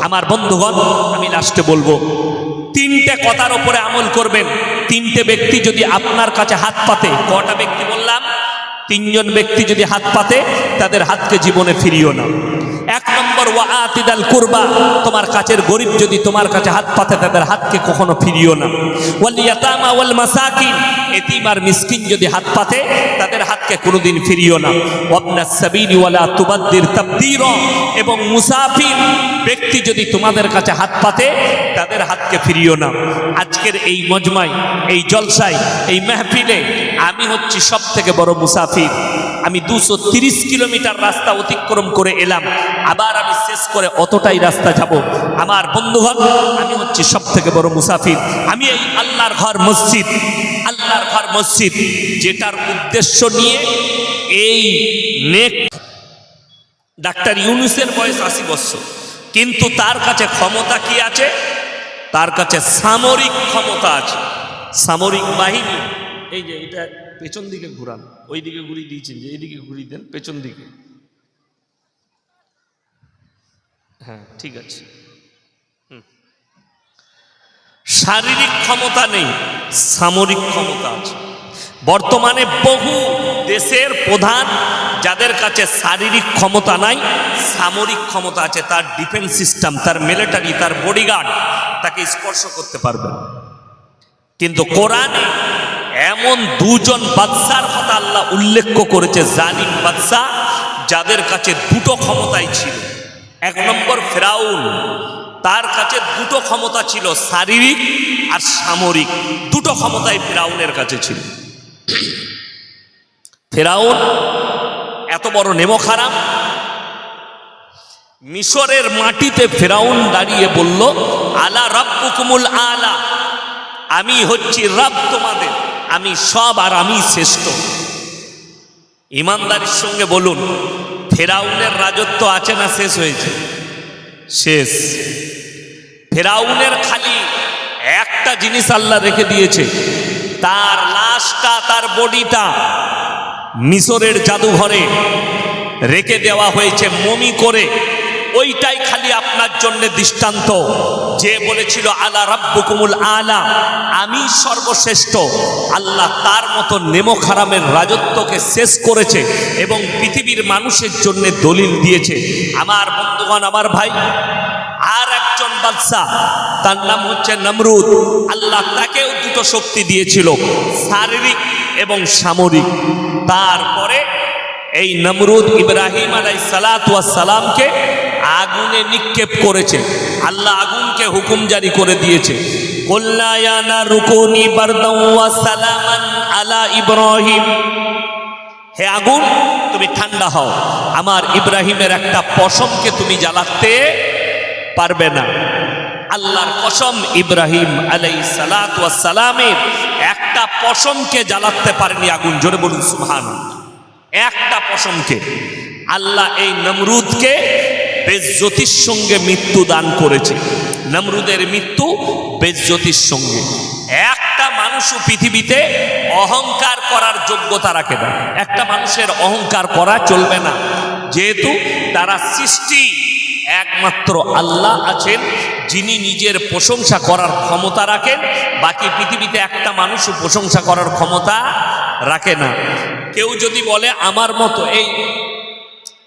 আমার বন্ধুগণ, আমি লাস্টে বলবো, তিনটে কথার উপরে আমল করবেন। তিনটে ব্যক্তি যদি আপনার কাছে হাত পাতে, কটা ব্যক্তি বললাম? তিনজন ব্যক্তি যদি হাত পাতে, তাদের হাতকে জীবনে ফিরিও না। এক নম্বর, ওয়াআতিদাল কুরবা, তোমার কাছের গরিব যদি তোমার কাছে হাত পাতে, তাদের হাতকে কখনো ফিরিও না। ওয়াল ইয়াতামা ওয়াল মাসাকিন, এতিম আর মিসকিন যদি হাত পাতে, তাদের হাতকে কোনোদিন ফিরিও না। ওয়াবনাস সাবিলি ওয়ালা তুবাদ্দির তাবদীরা, এবং মুসাফির ব্যক্তি যদি তোমাদের কাছে হাত পাতে, তাদের হাতকে ফিরিও না। আজকের এই মজমায়, এই জলসায়, এই মাহফিলে আমি হচ্ছি সব থেকে বড় মুসাফির। আমি 230 কিলোমিটার রাস্তা অতিক্রম করে এলাম, আবার আমি শেষ করে অতটাই রাস্তা যাব। আমার বন্ধুগণ, আমি হচ্ছি সব থেকে বড় মুসাফির। আমি এই আল্লাহর ঘর মসজিদ, আল্লাহর ঘর মসজিদ, যেটার উদ্দেশ্য নিয়ে এই নেক ডাক্তার ইউনূসের বয়স 80 বছর, কিন্তু তার কাছে ক্ষমতা কি আছে? তার কাছে সামরিক ক্ষমতা আছে, সামরিক বাহিনী। এই যে এটা পেছন দিকে ঘুরান, ওই দিকে ঘুরিয়ে দিয়েছেন, যে এইদিকে ঘুরিয়ে দেন, পেছন দিকে। হ্যাঁ, ঠিক আছে। শারীরিক ক্ষমতা নেই, সামরিক ক্ষমতা আছে। বর্তমানে বহু দেশের প্রধান, যাদের কাছে শারীরিক ক্ষমতা নাই, সামরিক ক্ষমতা আছে। তার ডিফেন্স সিস্টেম, তার মিলিটারি, তার বডিগার্ড তাকে স্পর্শ করতে পারবে। কিন্তু কোরআনে এমন দুজন বাদশার কথা আল্লাহ উল্লেখ করেছে, জালিম বাদশা, যাদের কাছে দুটো ক্ষমতাই ছিল। এক নম্বর ফেরাউন, তার কাছে দুটো ক্ষমতা ছিল, শারীরিক আর সামরিক। দুটো ক্ষমতাই ফেরাউনের কাছে ছিল। ফেরাউন এত বড় নেমখারাম, মিশরের মাটিতে ফেরাউন দাঁড়িয়ে বলল, আলা রাব্বুকুমুল আলা, আমি হচ্ছি রব তোমাদের, আমি সব আর আমি শ্রেষ্ঠ। ইমানদারির সঙ্গে বলুন, ফেরাউনের রাজত্ব আছে না শেষ হয়েছে? শেষ। ফেরাউনের খালি একটা জিনিস আল্লাহ রেখে দিয়েছে, তার লাশটা, তার বডিটা মিশরের জাদুঘরে রেখে দেওয়া হয়েছে মমি করে। ওইটাই খালি আপনার জন্য দৃষ্টান্ত। যে বলেছিল আলা রাব্বুকুমুল আলা, আমি সর্বশ্রেষ্ঠ, আল্লাহ তার মতো নেমখারামের রাজত্বকে শেষ করেছে এবং পৃথিবীর মানুষের জন্য দলিল দিয়েছে। আমার বন্ধুগণ, আমার ভাই, আর একজন বাদশা, তার নাম হচ্ছে নমরুদ। আল্লাহ তাকেও দুটো শক্তি দিয়েছিল, শারীরিক এবং সামরিক। তারপরে এই নমরুদ ইব্রাহিম আলাইহিস সালাতু ওয়াস সালামকে আগুনে নিক্ষেপ করেছে। আল্লাহ আগুনকে হুকুম জারি করে দিয়েছে, কুল্লা ইয়া নারু কুনি বারদাও ওয়া সালামান আলা ইব্রাহিম, হে আগুন তুমি ঠান্ডা হও, আমার ইব্রাহিমের একটা পশমকে তুমি জ্বালাতে পারবে না। আল্লাহর কসম, ইব্রাহিম আলাইহিস সালাতু ওয়াস সালামের একটা পশমকে জ্বালাতে পারেনি আগুন। জোরে বলুন সুবহানাল্লাহ। একটা পশমকে। আল্লাহ এই নমরুদকে বেজ্জতির সঙ্গে মৃত্যু দান করেছে। নমরুদের মৃত্যু বেজ্জতির সঙ্গে। একটা মানুষও পৃথিবীতে অহংকার করার যোগ্যতা রাখে না। একটা মানুষের অহংকার করা চলবে না, যেহেতু তারা সৃষ্টি একমাত্র আল্লাহ আছেন যিনি নিজের প্রশংসা করার ক্ষমতা রাখেন। বাকি পৃথিবীতে একটা মানুষও প্রশংসা করার ক্ষমতা রাখে না। কেউ যদি বলে আমার মতো, এই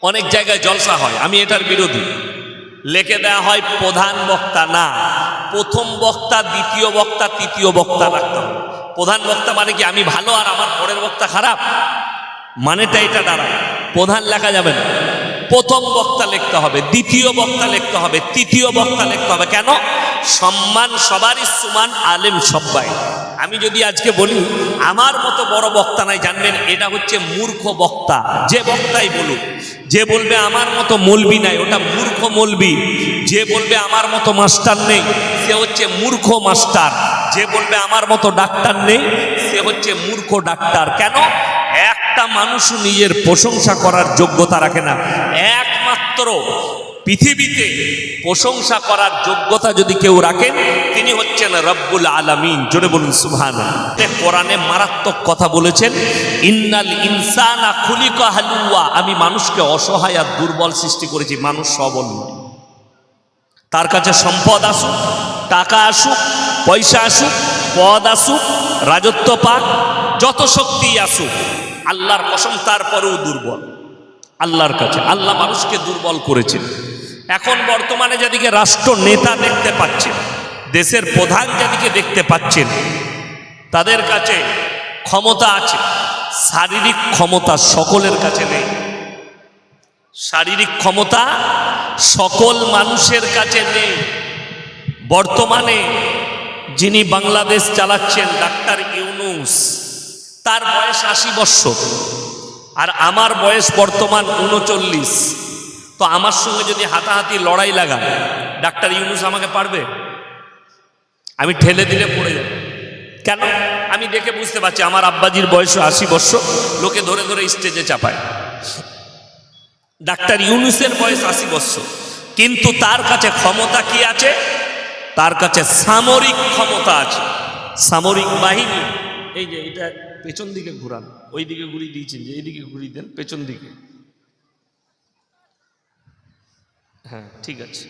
অনেক জায়গায় জলসা হয়, আমি এটার বিরোধী। লিখে দেওয়া হয় প্রধান বক্তা, না, প্রথম বক্তা, দ্বিতীয় বক্তা, তৃতীয় বক্তা রাখতে হবে। প্রধান বক্তা মানে কি আমি ভালো আর আমার পরের বক্তা খারাপ? মানেটা এটা দাঁড়ায়। প্রধান লেখা যাবে না, প্রথম বক্তা লিখতে হবে, দ্বিতীয় বক্তা লিখতে হবে, তৃতীয় বক্তা লিখতে হবে। কেন? সম্মান সবারই সমান, আলেম সবাই। আমি যদি আজকে বলি আমার মতো বড় বক্তা নাই, জানবেন এটা হচ্ছে মূর্খ বক্তা। যে বক্তাই বলুক, যে বলবে আমার মতো মৌলবি নাই, ওটা মূর্খ মৌলবি। যে বলবে আমার মতো মাস্টার নেই, সে হচ্ছে মূর্খ মাস্টার। যে বলবে আমার মতো ডাক্তার নেই, সে হচ্ছে মূর্খ ডাক্তার। কেন? একটা মানুষও নিজের প্রশংসা করার যোগ্যতা রাখে না। একমাত্র পৃথিবীতে প্রশংসা করার যোগ্যতা যদি কেউ রাখেন, তিনি হচ্ছেন রব্বুল আলামিন। জোরে বলুন সুবহানাল্লাহ। কোরআনে মারাত্মক কথা বলেছেন, ইন্নাল ইনসানা খুলিকা হালুয়া, আমি মানুষকে অসহায় আর দুর্বল সৃষ্টি করেছি, মানুষ সবল নয়। তার কাছে সম্পদ আসুক, টাকা আসুক, পয়সা আসুক, পদ আসুক, রাজত্ব পাক, যত শক্তি আসুক, আল্লাহর কসম তারপরেও দুর্বল আল্লাহর কাছে। আল্লাহ মানুষকে দুর্বল করেছেন। এখন বর্তমানে যাদিকে রাষ্ট্র নেতা দেখতে পাচ্ছেন, দেশের প্রধান যাদিকে দেখতে পাচ্ছেন, তাদের কাছে ক্ষমতা আছে, শারীরিক ক্ষমতা সকলের কাছে নেই। শারীরিক ক্ষমতা সকল মানুষের কাছে নেই। বর্তমানে যিনি বাংলাদেশ চালাচ্ছেন ডাক্তার ইউনূস, তার বয়স ৮০ বৎসর, আর আমার বয়স বর্তমান ৩৯। তো আমার সঙ্গে যদি হাতাহাতি লড়াই লাগান, ডাক্তার ইউনূস আমাকে পারবে? আমি ঠেলে দিলে পড়ে যাব। কেন? আমি দেখে বুঝতে পারছি আমার আব্বাজির বয়স ৮০ বৎসর, লোকে ধরে ধরে স্টেজে চাপায়। ডাক্তার ইউনূসের বয়স ৮০ বৎসর, কিন্তু তার কাছে ক্ষমতা কি আছে? তার কাছে সামরিক ক্ষমতা আছে, সামরিক বাহিনী। এই যে এটা পেছন দিকে ঘুরান, ওই দিকে ঘুরিয়ে দিয়েছেন, যে এইদিকে ঘুরিয়ে দেন পেছন দিকে। হ্যাঁ, ঠিক আছে।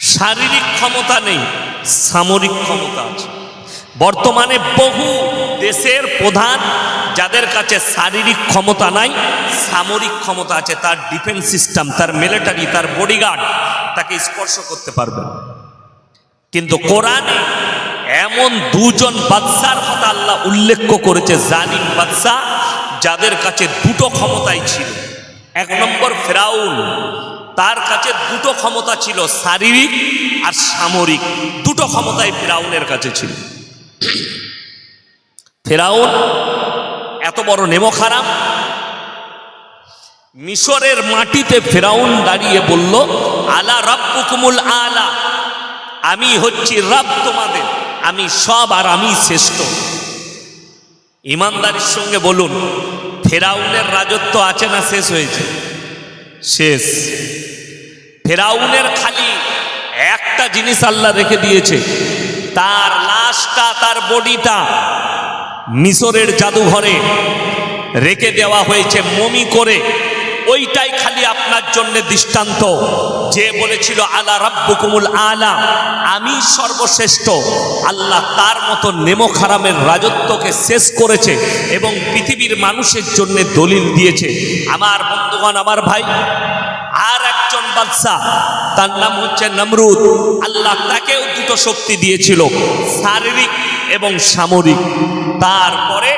শারীরিক ক্ষমতা নেই, সামরিক ক্ষমতা আছে। বর্তমানে বহু দেশের প্রধান যাদের কাছে শারীরিক ক্ষমতা নাই, সামরিক ক্ষমতা আছে। তার ডিফেন্স সিস্টেম, তার মিলিটারি, তার বডিগার্ড তাকে স্পর্শ করতে পারবে। কিন্তু কোরআনে এমন দুজন বাদশার কথা আল্লাহ উল্লেখ করেছে, জালিম বাদশা, যাদের কাছে দুটো ক্ষমতাই ছিল। এক নম্বর ফেরাউন, তার কাছে দুটো ক্ষমতা ছিল, শারীরিক আর সামরিক। দুটো ক্ষমতাই ফেরাউনের কাছে ছিল। ফেরাউন এত বড় নেমখারাম, মিশরের মাটিতে ফেরাউন দাঁড়িয়ে বলল, আলা রাব্বুকুমুল আলা, আমি হচ্ছি রব তোমাদের, আমি সব আর আমি শ্রেষ্ঠ। ইমানদারির সঙ্গে বলুন, ফেরাউনের রাজত্ব আছে না শেষ হয়েছে? শেষ। ফেরাউনের খালি একটা জিনিস আল্লাহ রেখে দিয়েছে, তার লাশটা, তার বডিটা মিশরের জাদুঘরে রেখে দেওয়া হয়েছে মমি করে। ওইটাই খালি আপনার জন্য দৃষ্টান্ত। যে বলেছিল আলা রাব্বুকুমুল আলা, আমি সর্বশ্রেষ্ঠ, আল্লাহ তার মতো নেমখারামের রাজত্বকে শেষ করেছে এবং পৃথিবীর মানুষের জন্য দলিল দিয়েছে। আমার বন্ধুগণ, আমার ভাই, আর একজন বাদশা, তার নাম হচ্ছে নমরুদ। আল্লাহ তাকেও দুটো শক্তি দিয়েছিল, শারীরিক এবং সামরিক। তারপরে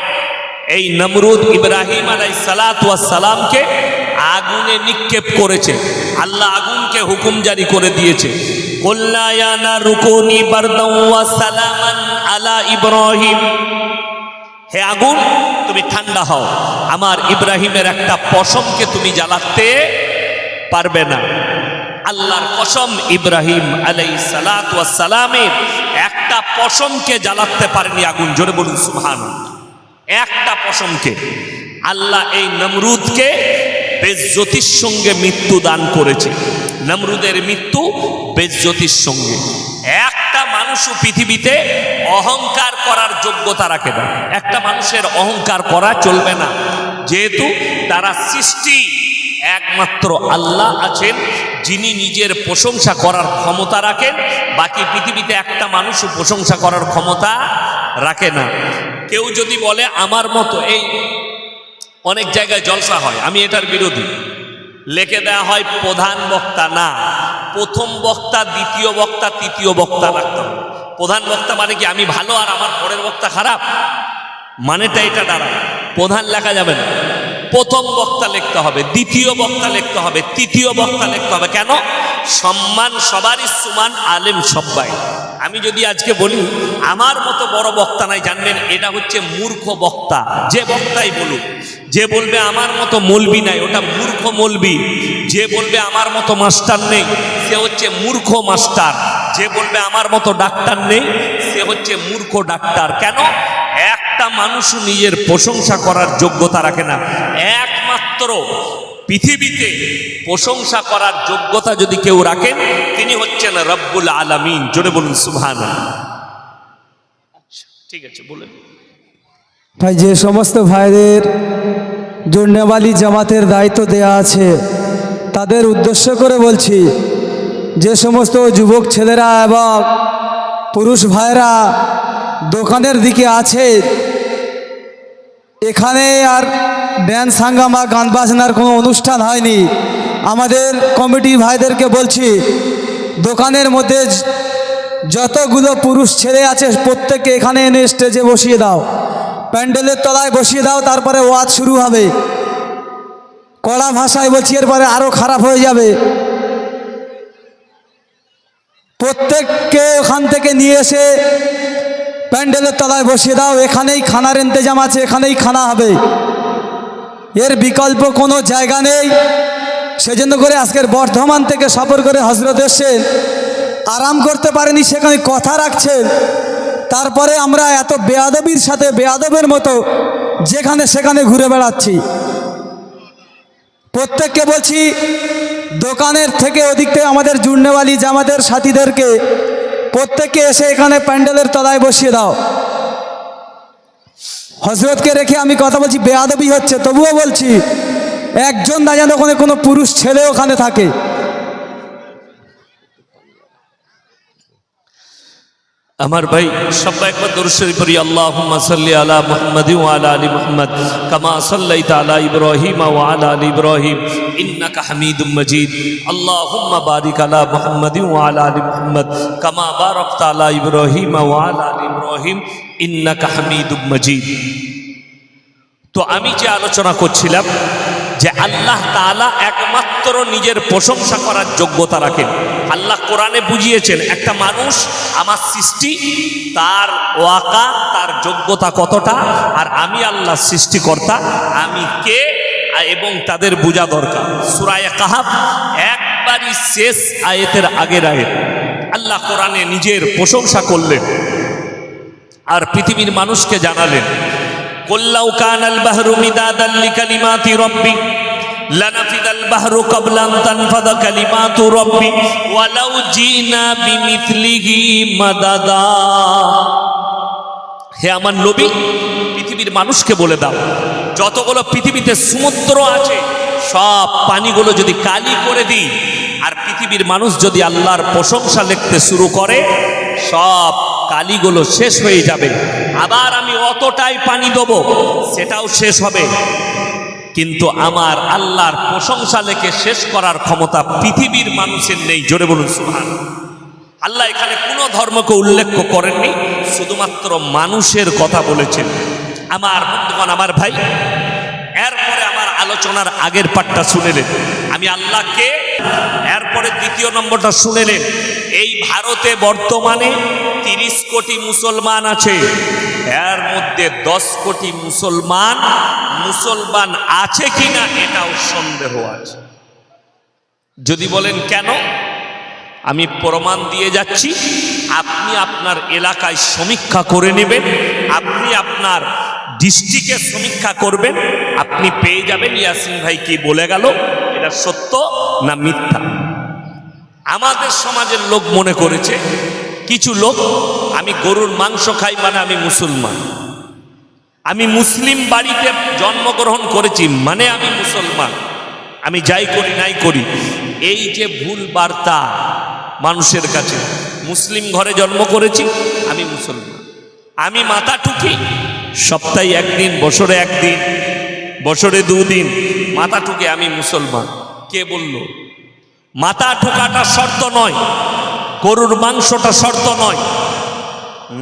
এই নমরুদ ইব্রাহিম আলাইহিস সালাতু ওয়াস সালামকে আগুনে নিক্ষেপ করেছে। আল্লাহ আগুনকে হুকুম জারি করে দিয়েছে, কুল্লা ইয়া নারু কুনি বারদাও ওয়া সালামান আলা ইব্রাহিম, হে আগুন তুমি ঠান্ডা হও, আমার ইব্রাহিমের একটা পশমকে তুমি জ্বালাতে পারবে না। আল্লাহর কসম, ইব্রাহিম আলাইহিস সালাতু ওয়াস সালামের একটা পশমকে জ্বালাতে পারেনি আগুন। জোরে বলুন সুবহানাল্লাহ। একটা পশমকে। আল্লাহ এই নমরুদকে বেজ্জতির সঙ্গে মৃত্যু দান করেছে। নমরুদের মৃত্যু বেজ্জতির সঙ্গে। একটা মানুষও পৃথিবীতে অহংকার করার যোগ্যতা রাখে না। একটা মানুষের অহংকার করা চলবে না, যেহেতু তারা সৃষ্টি একমাত্র আল্লাহ আছেন যিনি নিজের প্রশংসা করার ক্ষমতা রাখেন। বাকি পৃথিবীতে একটা মানুষও প্রশংসা করার ক্ষমতা রাখে না। কেউ যদি বলে আমার মতো, এই অনেক জায়গায় জলসা হয়, আমি এটার বিরোধী। লিখে দেওয়া হয় প্রধান বক্তা, না, প্রথম বক্তা, দ্বিতীয় বক্তা, তৃতীয় বক্তা রাখতে হবে। প্রধান বক্তা মানে কি আমি ভালো আর আমার পরের বক্তা খারাপ? মানেটা এটা দাঁড়ায়। প্রধান লেখা যাবে না, প্রথম বক্তা লিখতে হবে, দ্বিতীয় বক্তা লিখতে হবে, তৃতীয় বক্তা লিখতে হবে। কেন? সম্মান সবারই সমান, আলেম সবাই। আমি যদি আজকে বলি আমার মতো বড় বক্তা নাই, জানবেন এটা হচ্ছে মূর্খ বক্তা। যে বক্তাই বলুক, যে বলবে আমার মতো মৌলবি নাই, ওটা মূর্খ মৌলবি। যে বলবে আমার মতো মাস্টার নেই, সে হচ্ছে মূর্খ মাস্টার। যে বলবে আমার মতো ডাক্তার নেই, সে হচ্ছে মূর্খ ডাক্তার। কেন? একটা মানুষ নিজের প্রশংসা করার যোগ্যতা রাখে না। একমাত্র পৃথিবীতে প্রশংসা করার যোগ্যতা যদি কেউ রাখেন, তিনি হচ্ছেন রব্বুল আলামিন। জোরে বলুন সুবহানাল্লাহ। ঠিক আছে, বলেন ভাই। যে সমস্ত ভাইদের জন্যওয়ালি জামাতের দায়িত্ব দেয়া আছে, তাদের উদ্দেশ্য করে বলছি, যে সমস্ত যুবক ছেলেরা এবং পুরুষ ভাইরা দোকানের দিকে আছে, এখানে আর ড্যান্স হাঙ্গামা গান বাজনার কোনো অনুষ্ঠান হয়নি। আমাদের কমিটি ভাইদেরকে বলছি, দোকানের মধ্যে যতগুলো পুরুষ ছেলে আছে প্রত্যেককে এখানে এনে স্টেজে বসিয়ে দাও, প্যান্ডেলের তলায় বসিয়ে দাও, তারপরে ওয়াজ শুরু হবে। কড়া ভাষায় বলছি, এরপরে আরও খারাপ হয়ে যাবে। প্রত্যেককে ওখান থেকে নিয়ে এসে প্যান্ডেলের তলায় বসিয়ে দাও, এখানেই খানার ইন্তজাম আছে, এখানেই খানা হবে, এর বিকল্প কোনো জায়গা নেই। সেজন্য করে আজকের বর্ধমান থেকে সফর করে হজরত এসেছেন, আরাম করতে পারেনি, সেখানে কথা রাখছেন। তারপরে আমরা এত বেয়াদবির সাথে বেয়াদবের মতো যেখানে সেখানে ঘুরে বেড়াচ্ছি। প্রত্যেককে বলছি, দোকানের থেকে ওদিক থেকে আমাদের জুন্নেওয়ালি জামাতের সাথীদেরকে প্রত্যেককে এসে এখানে প্যান্ডেলের তলায় বসিয়ে দাও। হজরতকে রেখে আমি কথা বলছি, বেয়াদবি হচ্ছে, তবুও বলছি একজন না যেন ওখানে কোনো পুরুষ ছেলে ওখানে থাকে। আমার ভাই সবাই একবার দরুদ শরীফ পড়ি। আল্লাহুম্মা সাল্লি আলা মুহাম্মাদি ওয়া আলা আলি মুহাম্মাদ কামা সাল্লাইতা আলা ইব্রাহিম ওয়া আলা আলি ইব্রাহিম ইন্নাকা হামিদুম মাজিদ। আল্লাহুম্মা বারিক আলা মুহাম্মাদি ওয়া আলা আলি মুহাম্মাদ কামা বারাকতা আলা ইব্রাহিম ওয়া আলা আলি ইব্রাহিম ইন্নাকা হামিদুম মাজিদ। তো আমি যে আলোচনা করছিলাম যে আল্লাহ তাআলা একমাত্র নিজের প্রশংসা করার যোগ্যতা রাখেন। আল্লাহ কোরআনে বুঝিয়েছেন, একটা মানুষ আমার সৃষ্টি, তার ওয়াকা, তার যোগ্যতা কতটা, আর আমি আল্লাহ সৃষ্টিকর্তা, আমি কে, এবং তাদের বোঝা দরকার। সূরা কাহাফ একবারই শেষ আয়াতের আগের আয়াত আল্লাহ কোরআনে নিজের প্রশংসা করলেন আর পৃথিবীর মানুষকে জানালেন, কুল্লাউ কানাল বাহরু মিদাদাল লিকালিমাতি রাব্বি লানাফিদাল বাহরু ক্বাবলা আন তানফাদা কালিমাতু রাব্বি ওয়ালাউ জিনা বিমিথলিহি মাদাদা। হে আমার নবী, পৃথিবীর মানুষকে বলে দাও, যতগুলো পৃথিবীতে সমুদ্র আছে সব পানিগুলো যদি কালি করে দিই, আর পৃথিবীর মানুষ যদি আল্লাহর প্রশংসা লিখতে শুরু করে, সব কালিগুলো শেষ হয়ে যাবে। আবার আমি অতটাই পানি দেবো, সেটাও শেষ হবে, কিন্তু আমার আল্লাহর প্রশংসা লেখে শেষ করার ক্ষমতা পৃথিবীর মানুষের নেই। জোরে বলুন সুবহানাল্লাহ। আল্লাহ এখানে কোনো ধর্মকে উল্লেখ করেননি, শুধুমাত্র মানুষের কথা বলেছেন। আমার বন্ধুগণ, আমার ভাই, এরপরে আমার আলোচনার আগের পার্টটা শুনেলেন, আমি আল্লাহকে। এরপরে দ্বিতীয় নম্বরটা শুনেলেন, এই ভারতে বর্তমানে 30 কোটি মুসলমান আছে, এর মধ্যে 10 কোটি মুসলমান আছে কিনা এটাও সন্দেহ আছে। যদি বলেন কেন, আমি প্রমাণ দিয়ে যাচ্ছি। আপনি আপনার এলাকায় সমীক্ষা করে নেবেন, আপনি আপনার ডিস্ট্রিক্টে সমীক্ষা করবেন, আপনি পেয়ে যাবেন ইয়াসিন ভাই কি বলে গেল, এটা সত্য না মিথ্যা। আমাদের সমাজের লোক মনে করেছে, কিছু লোক, আমি গরুর মাংস খাই মানে আমি মুসলমান, আমি মুসলিম বাড়িতে জন্মগ্রহণ করেছি মানে আমি মুসলমান, আমি যাই করি নাই করি। এই যে ভুল বার্তা মানুষের কাছে, মুসলিম ঘরে জন্ম করেছি আমি মুসলমান, আমি মাথা টুকি সপ্তাহে একদিন, বছরে একদিন, বছরে 2 দিন মাথা টুকে আমি মুসলমান। কে বলল? মাথা ঠোকাটা শর্ত নয়, গরুর মাংসটা শর্ত নয়।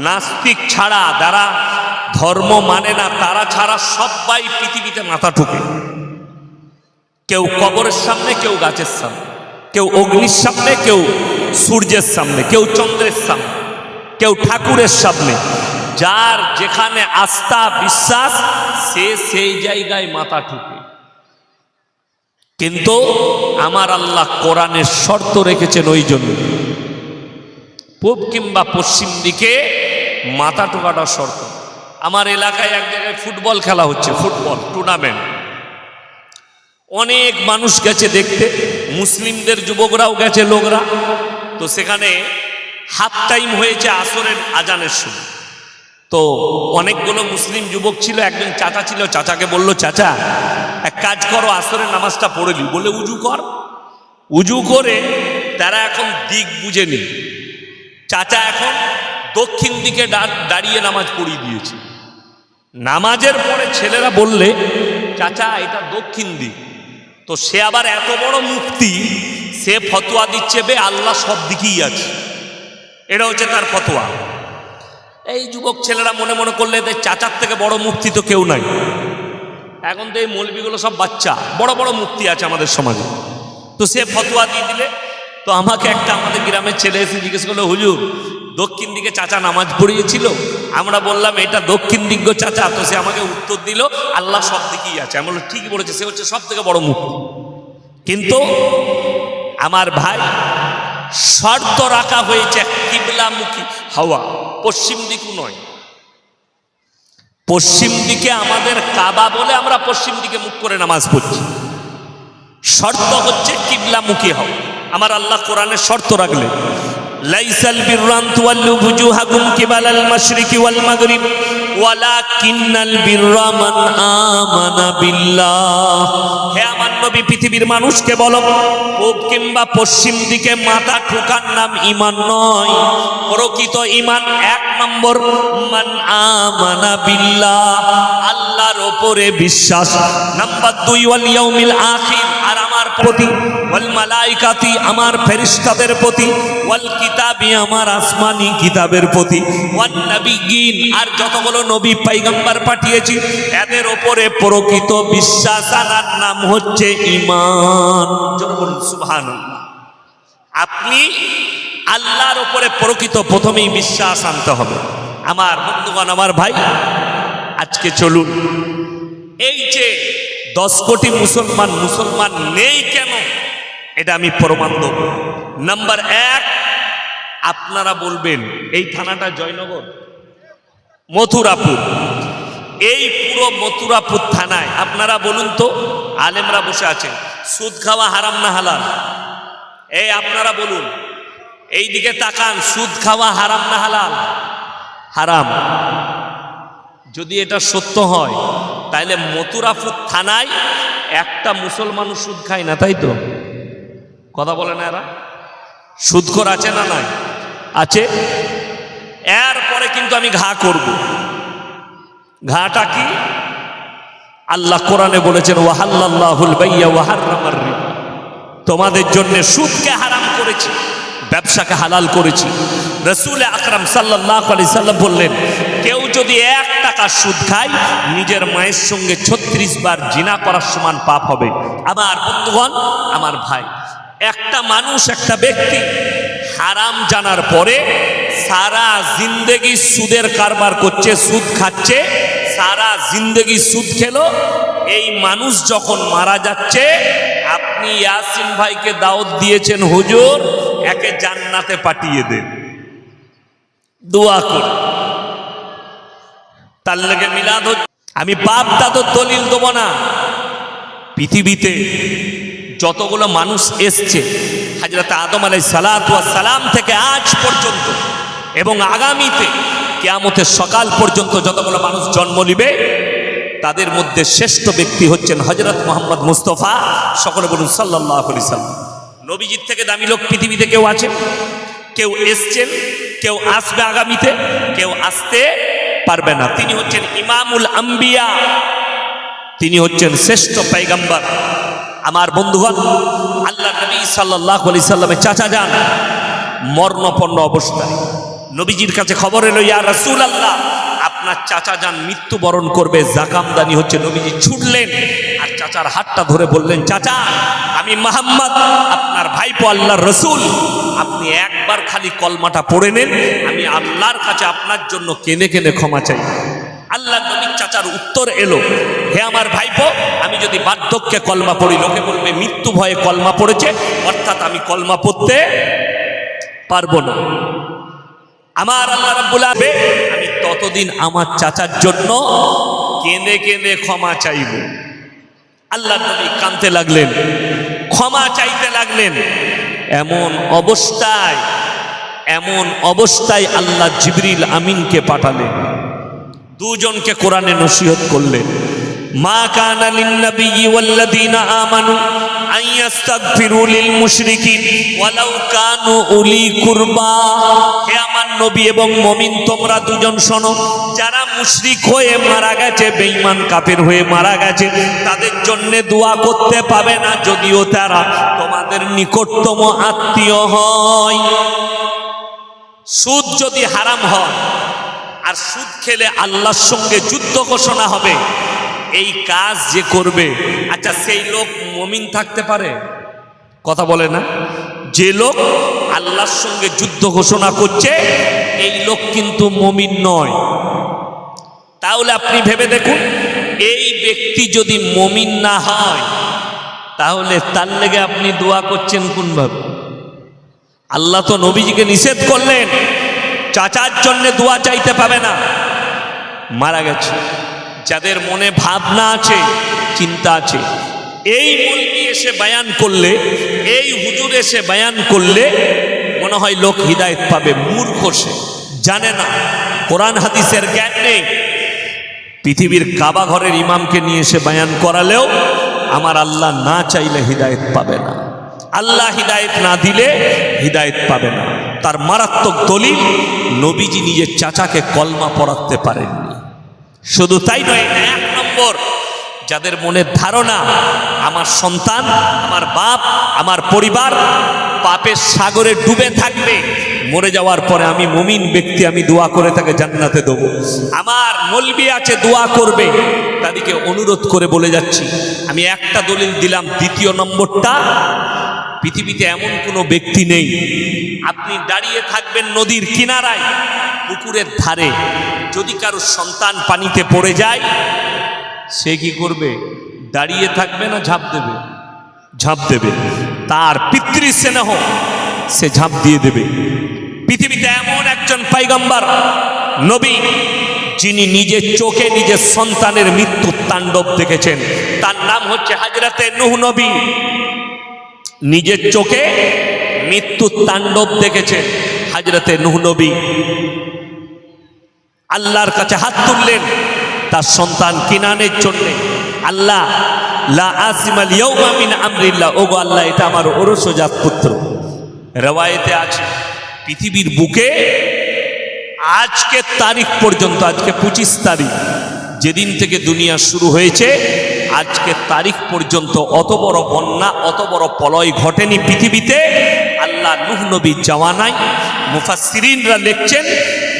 নাস্তিক ছাড়া, যারা ধর্ম মানে না, তারা ছাড়া সবাই পৃথিবীতে মাথা ঠুকে। কেউ কবরের সামনে, কেউ গাছের সামনে, কেউ অগ্নির সামনে, কেউ সূর্যের সামনে, কেউ চন্দ্রের সামনে, কেউ ঠাকুরের সামনে। যার যেখানে আস্থা বিশ্বাস, সে সেই জায়গায় মাথা ঠুকে। কিন্তু আমার আল্লাহ কোরআনের শর্ত রেখেছেন, ওই জন্য পূব কিংবা পশ্চিম দিকে মাথা ঠোকাটা শর্ত। আমার এলাকায় এক জায়গায় ফুটবল খেলা হচ্ছে, ফুটবল টুর্নামেন্ট, অনেক মানুষ গেছে দেখতে, মুসলিমদের যুবকরাও গেছে লোকরা। তো সেখানে হাফ টাইম হয়েছে আসরের আজানের সময়। তো অনেকগুলো মুসলিম যুবক ছিল, একজন চাচা ছিল, চাচাকে বলল, চাচা এক কাজ করো, আসরের নামাজটা পড়ে নি। বলে উজু কর। উজু করে তারা এখন দিক বুঝেনি। চাচা এখন দক্ষিণ দিকে দাঁড়িয়ে নামাজ পড়িয়ে দিয়েছে। নামাজের পরে ছেলেরা বললে, চাচা এটা দক্ষিণ দিক। তো সে আবার এত বড় মুফতি, সে ফতোয়া দিচ্ছে বে আল্লাহ সব দিকেই আছে, এটা হচ্ছে তার ফতোয়া। এই যুবক ছেলেরা মনে মনে করলে এদের চাচার থেকে বড় মুফতি তো কেউ নাই। এখন তো এই মৌলবীগুলো সব বাচ্চা, বড় বড় মুফতি আছে আমাদের সমাজে। তো সে ফতোয়া দিয়ে দিলে। তো আমাকে একটা আমাদের গ্রামের ছেলে এসে জিজ্ঞেস করলো, হুজুর দক্ষিণ দিকে চাচা নামাজ পড়িয়েছিল, আমরা বললাম এটা দক্ষিণ দিক গো চাচা। তো সে আমাকে উত্তর দিল, আল্লাহ সব দিকেই আছে। আমি বললাম ঠিকই বলেছে, সে হচ্ছে সব থেকে বড় মুফতি। কিন্তু আমার ভাই, শর্ত রাখা হয়েছে কিবলামুখী হওয়া, পশ্চিম দিকও নয়। পশ্চিম দিকে আমাদের কাবা বলে আমরা পশ্চিম দিকে মুখ করে নামাজ পড়ছি। শর্ত হচ্ছে কিবলামুখী হওয়া। আমার আল্লাহ কোরআনে শর্ত রাখলেন, লাইসাল বিররান তুওয়াল্লু বুজুহাকুম কিবালাল মাশরিকি ওয়াল মাগরিব ওয়ালাকিন্নাল বিররা মান আমানা বিল্লাহ। হে আমার নবী, পৃথিবীর মানুষকে বলো, পূব কিংবা পশ্চিম দিকে মাথা ঠুকার নাম ঈমান নয়। প্রকৃত ঈমান এক নম্বর মান আমানা বিল্লাহ, আল্লাহর উপরে বিশ্বাস। নাম্বার 2 ওয়াল ইয়াউমিল আখির, আর আমার প্রতি, ওয়াল মালাইকাতি, আমার ফেরেশতাদের প্রতি, ওয়াল কিতাবি, আমার আসমানি কিতাবের প্রতি, ওয়ান নবিয়্যিন, আর যতগুলো নবী পয়গম্বর পাঠিয়েছি এদের উপরে প্রকৃত বিশ্বাস আনার নাম হচ্ছে ঈমান। জোরে বলুন সুবহানাল্লাহ। আপনি আল্লাহর উপরে প্রকৃত প্রথমেই বিশ্বাস আনতে হবে। আমার বন্ধুগণ, আমার ভাই, আজকে চলুন, এই যে 10 কোটি মুসলমান নেই কেন, এটা আমি প্রমাণ দেব। নাম্বার 1, আপনারা বলবেন এই থানাটা জয়নগর, মথুরাপুর। এই পুরো মথুরাপুর থানায় আপনারা বলুন তো, আলেমরা বসে আছেন, সুদ খাওয়া হারাম না হালাল? এই আপনারা বলুন, এই দিকে তাকান, সুদ খাওয়া হারাম না হালাল? হারাম। যদি এটা সত্য হয় তাহলে মথুরাপুর থানায় একটা মুসলমানও সুদ খায় না, তাই তো? কথা বলে না এরা? সুদখোর আছে না নাই? আছে। এরপরে কিন্তু আমি ঘা করব। ঘাটা কি? আল্লাহ কোরআনে বলেছেন, ওয়াহাল্লাল্লাহুল বাইয়া ওয়া হাররামার রিবা, তোমাদের জন্য সুদকে হারাম করেছি, ব্যবসাকে হালাল করেছি। রাসূল আকরাম সাল্লাল্লাহু আলাইহি সাল্লাম বললেন, কেউ যদি 1 টাকা সুদ খায়, নিজের মায়ের সঙ্গে 36 বার জিনা করার সমান পাপ হবে। আমার বন্ধুগণ, আমার ভাই, একটা মানুষ, একটা ব্যক্তি হারাম জানার পরে সারা জিন্দেগি সুদের কারবার করছে, সুদ খাচ্ছে, সারা জিন্দেগি সুদ খেলো। এই মানুষ যখন মারা যাচ্ছে, আপনি ইয়াসিন ভাইকে দাওয়াত দিয়েছেন, হুজুর একে জান্নাতে পাঠিয়ে দেন, দোয়া করে। তার লেগে মিলাদ হচ্ছে। আমি বাপ দাদুর দলিল দেবো না। পৃথিবীতে যতগুলো মানুষ এসছে হযরত আদম আলাইহিস সালাতু ওয়াস সালাম থেকে আজ পর্যন্ত এবং আগামীতে কিয়ামতের সকাল পর্যন্ত যতগুলো মানুষ জন্ম নিবে, তাদের মধ্যে শ্রেষ্ঠ ব্যক্তি হচ্ছেন হযরত মুহাম্মদ মুস্তাফা, সকলে বলুন সাল্লাল্লাহু আলাইহি সাল্লাম। নবীজির থেকে দামি লোক পৃথিবীতে কেউ আছেন? কেউ এসছেন, কেউ আসবে আগামীতে, কেউ আসতে পারবে না। তিনি হচ্ছেন ইমামুল আম্বিয়া, তিনি হচ্ছেন শ্রেষ্ঠ পয়গম্বর। আমার বন্ধুগণ, আল্লাহ নবী সাল্লাল্লাহু আলাইহি সাল্লামের চাচা যান মরণাপন্ন অবস্থায় নবীজির কাছে খবর এলো, ইয়া রাসূলুল্লাহ, আপনার চাচা যান মৃত্যুবরণ করবে, জাকামদানি হচ্ছে। নবীজি ছুটলেন আর চাচার হাতটা ধরে বললেন, চাচা আমি মুহাম্মদ, আপনার ভাইপো আল্লাহর রসুল, আপনি একবার খালি কলমাটা পড়ে নেন, আমি আল্লাহর কাছে আপনার জন্য কেঁদে কেঁদে ক্ষমা চাই। আল্লাহ নবীর চাচার উত্তর এলো, হে আমার ভাইপো, আমি যদি বার্ধক্যে কলমা পড়ি, লোকে বলবে মৃত্যু ভয়ে কলমা পড়েছে, অর্থাৎ আমি কলমা পড়তে পারবো না। আমার আল্লাহ রাব্বুল আলামিন, আমি ততদিন আমার চাচার জন্য কেঁদে কেঁদে ক্ষমা চাইব। আল্লাহ নবী কাঁদতে লাগলেন, ক্ষমা চাইতে লাগলেন। এমন অবস্থায় আল্লাহ জিবরিল আমিনকে পাঠালেন, দুজনকে কোরআনে নসিহত করলেন। মা কানা লিন নবিয়্যি ওয়াল্লাযীনা আমানু আইয়াস্তাগফিরু লিল মুশরিকিন ওয়ালাউ কানু উলি কুরবা। হে আমার নবী এবং মুমিন, তোমরা দুজন শোনো, যারা মুশরিক হয়ে মারা গেছে, বেঈমান কাফের হয়ে মারা গেছে, তাদের জন্য দোয়া করতে পাবে না যদিও তারা তোমাদের নিকটতম আত্মীয় হয়। সুদ যদি হারাম হয় আর সুদ খেলে আল্লাহর সঙ্গে যুদ্ধ ঘোষণা হবে, এই কাজ যে করবে, আচ্ছা সেই লোক মুমিন থাকতে পারে? কথা বলে না? যে লোক আল্লাহর সঙ্গে যুদ্ধ ঘোষণা করছে এই লোক কিন্তু মুমিন নয়। তাহলে আপনি ভেবে দেখুন, এই ব্যক্তি যদি মুমিন না হয় তাহলে তার লেগে আপনি দোয়া করছেন কোনভাবে? আল্লাহ তো নবীজিকে নিষেধ করলেন চাচার জন্য দোয়া চাইতে পাবে না, মারা গেছে। যাদের মনে ভাবনা আছে, চিন্তা আছে, এই মৌলবি এসে বয়ান করলে, এই হুজুর এসে বয়ান করলে মনে হয় লোক হিদায়েত পাবে। মূর্খ সে, জানে না, কোরআন হাদিসের জ্ঞান নেই। পৃথিবীর কাবা ঘরের ইমামকে নিয়ে এসে বয়ান করালেও আমার আল্লাহ না চাইলে হিদায়েত পাবে না। আল্লাহ হিদায়েত না দিলে হিদায়েত পাবে না। তার মারাত্মক দলিল, নবীজি নিজের চাচাকে কলমা পড়াতে পারেননি। শুধু তাই নয়, এক নম্বর, যাদের মনের ধারণা আমার সন্তান, আমার বাপ, আমার পরিবার পাপের সাগরে ডুবে থাকবে, মরে যাওয়ার পরে আমি মুমিন ব্যক্তি, আমি দোয়া করে তাকে জান্নাতে দেব, আমার মলবি আছে দোয়া করবে, তাদেরকে অনুরোধ করে বলে যাচ্ছি। আমি একটা দলিল দিলাম। দ্বিতীয় নম্বরটা, পৃথিবীতে এমন কোনো ব্যক্তি নেই, আপনি দাঁড়িয়ে থাকবেন নদীর কিনারায়, পুকুরের ধারে, যদি কারো সন্তান পানিতে পড়ে যায়, সে কি করবে? দাঁড়িয়ে থাকবে না ঝাঁপ দেবে? ঝাঁপ দেবে। তার পিতৃস্নেহ, সে ঝাঁপ দিয়ে দেবে। পৃথিবীতে এমন একজন পয়গম্বর নবী, যিনি নিজের চোখে নিজের সন্তানের মৃত্যু তাণ্ডব দেখেছেন, তার নাম হচ্ছে হযরতে নূহ নবী। নিজের চোখে মৃত্যু তাণ্ডব দেখেছেন হযরতে নূহ নবী। আল্লাহর কাছে হাত তুললেন তার সন্তান কিনানের জন্য। আল্লাহ, লা আসিমাল ইয়াউমা মিন আমরিল্লাহ, ওগো আল্লাহ, এটা আমার ওরসজাত পুত্র। রওয়ায়েতে আছে, পৃথিবীর বুকে আজকে তারিখ পর্যন্ত, আজকে 25 তারিখ, যেদিন থেকে দুনিয়া শুরু হয়েছে আজকে তারিখ পর্যন্ত অত বড় বন্যা, অত বড় প্রলয় ঘটেনি পৃথিবীতে আল্লাহ নূহ নবীর জামানায়। মুফাসসিরিনরা লিখছেন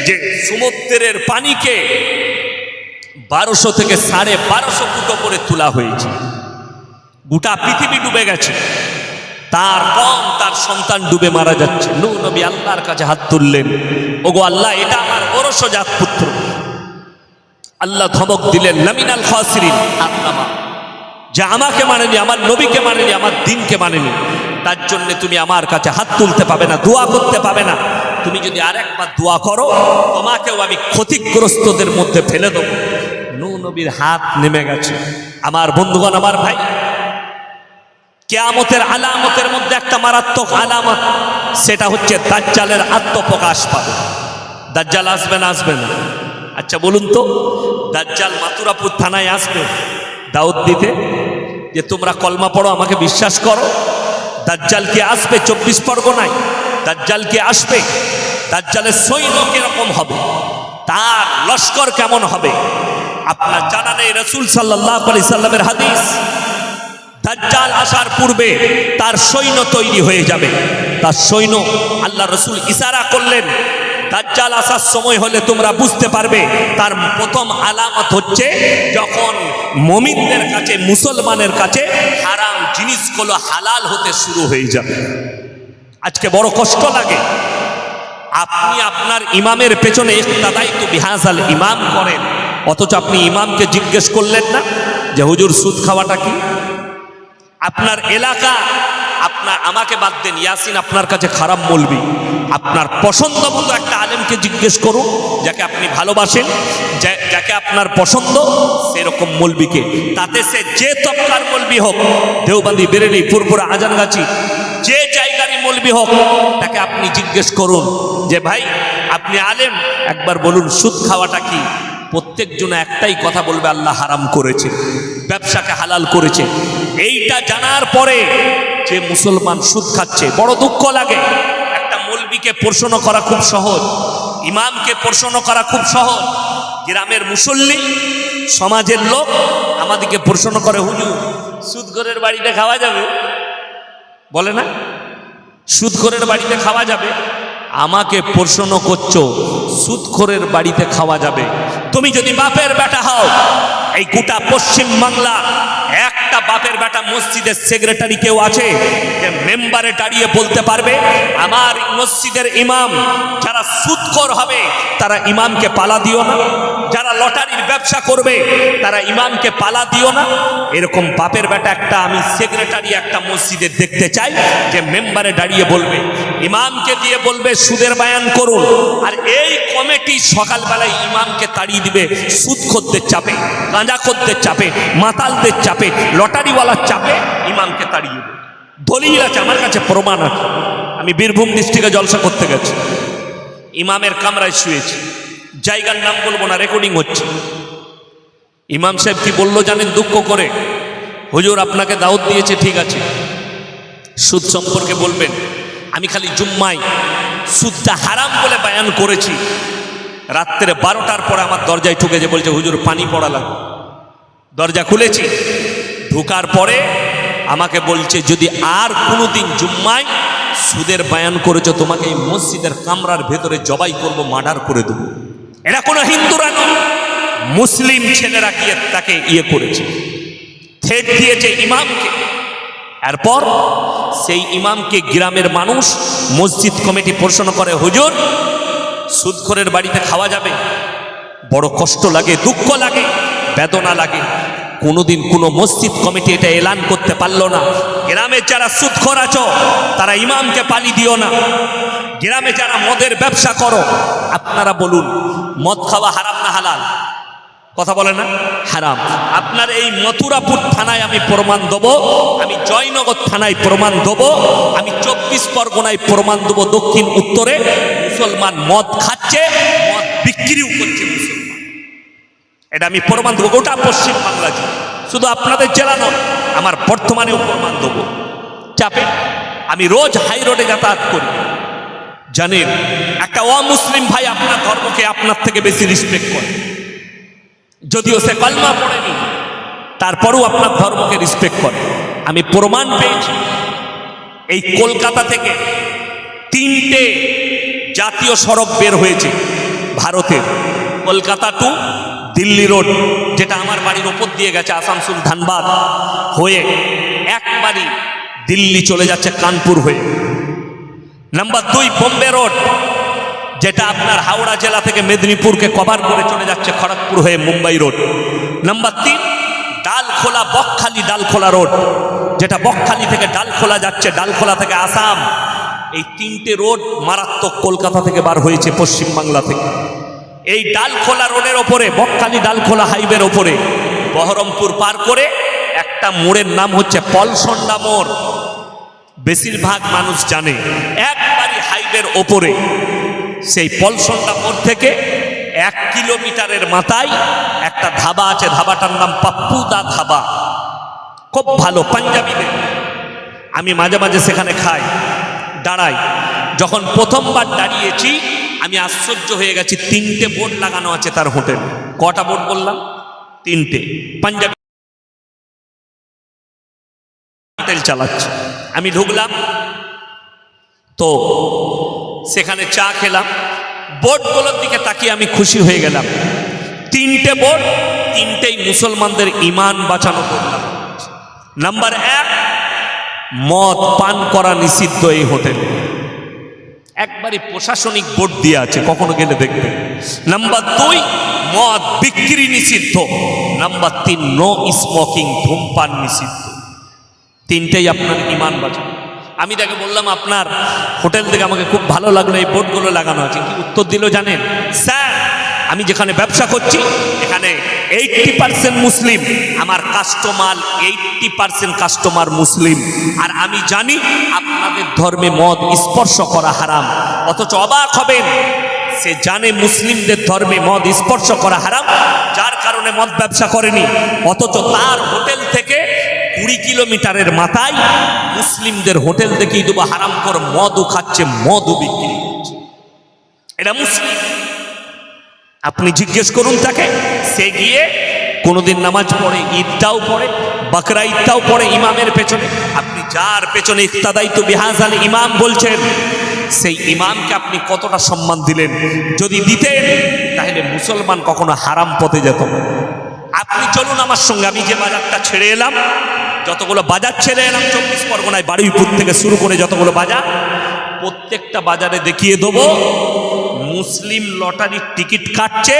যে সমুদ্রের পানিকে 1200 থেকে 1250 ফুট করে তোলা হয়েছে। গোটা পৃথিবী ডুবে গেছে, তার কম, তার সন্তান ডুবে মারা যাচ্ছে। নূহ নবী আল্লাহর কাছে হাত তুললেন, ওগো আল্লাহ, এটা আমার ওরসজাত পুত্র। আল্লাহ ধমক দিলেন, লামিনাল খাসিরিন, আত্মা, যা আমাকে মানেনি, আমার নবীকে মানেনি, আমার দ্বীনকে মানেনি, তার জন্য তুমি আমার কাছে হাত তুলতে পাবে না, দোয়া করতে পাবে না। তুমি যদি আরেকবার দোয়া করো, তোমাকেও আমি ক্ষতিগ্রস্তদের মধ্যে ফেলে দেব। নূহ নবীর হাত নেমে গেছে। আমার বন্ধুগণ, আমার ভাই, কিয়ামতের আলামতের মধ্যে একটা মারাত্মক আলামত, সেটা হচ্ছে দাজ্জালের আত্মপ্রকাশ পাবে। দাজ্জাল আসবে না? আসবে না? আচ্ছা বলুন তো, দাজ্জাল মাতুরাপুর থানায় আসবে দাওয়াত দিতে যে তোমরা কলমা পড়ো, আমাকে বিশ্বাস করো? দাজ্জাল কি আসবে 24 পরগনায়? দাজ্জাল কি আসবে? দাজ্জালের সৈন্য কিরকম হবে, তার লস্কর কেমন হবে? আপনার জানা নেই? রাসূল সাল্লাল্লাহু আলাইহি সাল্লামের হাদিস, দাজ্জাল আসার পূর্বে তার সৈন্য তৈরি হয়ে যাবে। তার সৈন্য, আল্লাহ রাসূল ইশারা করলেন, দাজ্জাল আসার সময় হলে তোমরা বুঝতে পারবে। তার প্রথম আলামত হচ্ছে যখন মুমিনদের কাছে, মুসলমানের কাছে হারাম জিনিসগুলো হালাল হতে শুরু হয়ে যাবে। আজকে বড় কষ্ট লাগে, আপনি আপনার ইমামের পেছনে ইক্তাদাইতু বিহাযাল ইমাম করেন, অথচ আপনি ইমামকে জিজ্ঞেস করলেন না যে হুজুর সুদ খাওয়াটা কি? আপনার এলাকা, আপনার, আমাকে বাদ দেন, ইয়াসিন আপনার কাছে খারাপ মৌলবি, আপনার পছন্দ মতো একটা আলেমকে জিজ্ঞেস করুন, যাকে আপনি ভালোবাসেন, যাকে আপনার পছন্দ, সেরকম মৌলবিকে, তাতে সে যে তবকার মৌলবি হোক, দেওবন্দি, বেরেলি, ফুরফুরা, আজানগাছি, যে জায়গারই মৌলবি হোক, তাকে আপনি জিজ্ঞেস করুন যে ভাই আপনি আলেম, একবার বলুন সুদ খাওয়াটা কি? প্রত্যেকজন একটাই কথা বলবে, আল্লাহ হারাম করেছে, ব্যবসাকে হালাল করেছে। এইটা জানার পরে যে মুসলমান সুদ খাচ্ছে বড় দুঃখ লাগে। একটা মৌলবীকে প্রশ্ন করা খুব সহজ, ইমামকে প্রশ্ন করা খুব সহজ। গ্রামের মুসল্লি সমাজের লোক আমাদেরকে প্রশ্ন করে, হুজুর সুদখোরের বাড়িতে খাওয়া যাবে? বলে না, সুদখোরের বাড়িতে খাওয়া যাবে? আমাকে প্রশ্ন করছো সুদখোরের বাড়িতে খাওয়া যাবে? তুমি যদি বাপের বেটা হও, এই গোটা পশ্চিম বাংলা একটা বাপের বেটা মসজিদের সেক্রেটারি কেউ আছে যে মেম্বারে দাঁড়িয়ে বলতে পারবে আমার মসজিদের ইমাম যারা সুদখোর হবে তারা ইমামকে পালা দিও না, যারা লটারির ব্যবসা করবে তারা ইমামকে পালা দিও না? এরকম বাপের বেটা একটা আমি সেক্রেটারি একটা মসজিদে দেখতে চাই যে মেম্বারে দাঁড়িয়ে বলবে, ইমামকে দিয়ে বলবে সুদের বায়ান করুন, আর এই কমিটি সকালবেলায় ইমামকে তাড়িয়ে দিবে সুদখোরদের চাপে, গাঁজাখোরদের চাপে, মাতালদের চাপে, লটারিওয়ালার চাপে ইমামকে তাড়িয়ে দেবে। দলিল আছে আমার কাছে, প্রমাণ আছে। আমি বীরভূম ডিস্ট্রিক্টে জলসা করতে গেছি, ইমামের কামরায় শুয়েছি, জায়গার নাম বলবো না, রেকর্ডিং হচ্ছে। ইমাম সাহেব কি বললো জানেন দুঃখ করে? হুজুর আপনাকে দাওয়াত দিয়েছে, ঠিক আছে, সুদ সম্পর্কে বলবেন। আমি খালি জুম্মায় সুদটা হারাম বলে বায়ান করেছি, রাত্রে 12টার পরে আমার দরজায় ঠুকেছে, বলছে হুজুর পানি পড়া লাগবে। দরজা খুলেছি, ঢুকার পরে আমাকে বলছে যদি আর কোনোদিন জুম্মায় সুদের বায়ান করেছো তোমাকে এই মসজিদের কামরার ভেতরে জবাই করব, মার্ডার করে দেবো। এরা কোনো হিন্দুরা নয়, মুসলিম ছেলেরা গিয়ে তাকে করেছে, থ্রেট দিয়েছে ইমামকে। এরপর সেই ইমামকে গ্রামের মানুষ মসজিদ কমিটি প্রশ্ন করে, হুজুর সুদখোরের বাড়িতে খাওয়া যাবে? বড় কষ্ট লাগে, দুঃখ লাগে, বেদনা লাগে। কোনোদিন কোনো মসজিদ কমিটি এটা এলান করতে পারলো না, গ্রামে যারা সুদখোর আছো তারা ইমামকে পালি দিও না। গ্রামে যারা মদের ব্যবসা করো, আপনারা বলুন মদ খাওয়া হারাম না হালাল? কথা বলে না, হারাম। আপনার এই মথুরাপুর থানায় আমি প্রমাণ দেবো, আমি জয়নগর থানায় প্রমাণ দেবো, আমি 24 পরগনায় প্রমাণ দেবো, দক্ষিণ উত্তরে মুসলমান মদ খাচ্ছে, মদ বিক্রিও করছে মুসলমান। এটা আমি প্রমাণ দেবো গোটা পশ্চিম বাংলা জুড়ে, শুধু আপনাদের জেলা নয়, আমার বর্তমানেও প্রমাণ দেবো। চাপে আমি রোজ হাই রোডে যাতায়াত করি, জানেন একটা অমুসলিম ভাই আপনার ধর্মকে আপনার থেকে বেশি রেসপেক্ট করে, যদিও সে কলমা পড়েনি, তারপরও আপনার ধর্মকে রেসপেক্ট করে। আমি প্রমাণ পেয়েছি, এই কলকাতা থেকে 3টে জাতীয় সড়ক বের হয়েছে ভারতের, কলকাতা টু দিল্লি রোড, যেটা আমার বাড়ির ওপর দিয়ে গেছে আসানসোল ধানবাদ হয়ে একবারই দিল্লি চলে যাচ্ছে কানপুর হয়ে। নাম্বার 2 বোম্বে রোড, যেটা আপনার হাওড়া জেলা থেকে মেদিনীপুরকে কভার করে চলে যাচ্ছে খড়গপুর হয়ে Mumbai road. Number 3 Dalkhola Bakkhali Dalkhola road, যেটা বকখালি থেকে ডালখোলা যাচ্ছে, ডালখোলা থেকে আসাম। এই 3টে রোড মারাত্মক কলকাতা থেকে বার হয়েছে পশ্চিম বাংলা থেকে। এই ডালখোলা রোডের ওপরে, বকখালি ডালখোলা হাইওয়ের ওপরে বহরমপুর পার করে একটা মোড়ের নাম হচ্ছে পলসন্ডা মোড়, বেশিরভাগ মানুষ জানে। একবারই হাইওয়ের ওপরে সেই পলসন্ডা মোড় থেকে 1 কিলোমিটারের মাথায় একটা ধাবা আছে, ধাবাটার নাম পাপ্পুদা ধাবা, খুব ভালো পাঞ্জাবিদের। আমি মাঝে মাঝে সেখানে খাই, দাঁড়াই। যখন প্রথমবার দাঁড়িয়েছি আমি আশ্চর্য হয়ে গেছি, 3টে বোর্ড লাগানো আছে তার হোটেল। কটা বোর্ড বললাম? 3টে। পাঞ্জাবি হোটেল চালাচ্ছে। আমি ঢুকলাম তো সেখানে চা খেলাম, বোর্ডগুলোর দিকে তাকিয়ে আমি খুশি হয়ে গেলাম। 3টে বোর্ড, 3টেই মুসলমানদের ইমান বাঁচানো করলাম। নাম্বার 1, মদ পান করা নিষিদ্ধ এই হোটেলে, একবারই প্রশাসনিক বোর্ড দিয়ে আছে, কখনো গেলে দেখবেন। নাম্বার 2, মদ বিক্রি নিষিদ্ধ। নাম্বার 3, নো স্মোকিং, ধূমপান নিষিদ্ধ। 3টেই আপনার ইমান বাঁচানো। আমি তাকে বললাম আপনার হোটেল থেকে আমাকে খুব ভালো লাগলো, এই বোর্ডগুলো লাগানো আছে। কি উত্তর দিল জানেন? স্যার আমি যেখানে ব্যবসা করছি এখানে 80% মুসলিম, আমার কাস্টমার 80% কাস্টমার মুসলিম, আর আমি জানি আপনাদের ধর্মে মদ স্পর্শ করা হারাম। অথচ অবাক হবেন সে জানে মুসলিমদের ধর্মে মদ স্পর্শ করা হারাম, যার কারণে মদ ব্যবসা করেনি। অথচ তার হোটেল থেকে 20 কিলোমিটারের মাথায় মুসলিমদের হোটেল দেখেই দেবো হারামখোর মদও খাচ্ছে, মদও বিক্রি করছে। এটা মুসলিম। আপনি জিজ্ঞেস করুন তাকে, সে গিয়ে কোনোদিন নামাজ পড়ে, ঈদটাও পড়ে, বকরা ঈদটাও পড়ে ইমামের পেছনে। আপনি যার পেছনে ইক্তাদাইতু বিহাযাল ইমাম বলছেন, সেই ইমামকে আপনি কতটা সম্মান দিলেন? যদি দিতেন তাহলে মুসলমান কখনো হারাম পথে যেত না। আপনি চলুন আমার সঙ্গে, আমি যে বাজারটা ছেড়ে এলাম, যতগুলো বাজার ছেড়ে এলাম 24 পরগনায়, বারুইপুর থেকে শুরু করে যতগুলো বাজার, প্রত্যেকটা বাজারে দেখিয়ে দেবো মুসলিম লটারির টিকিট কাটছে,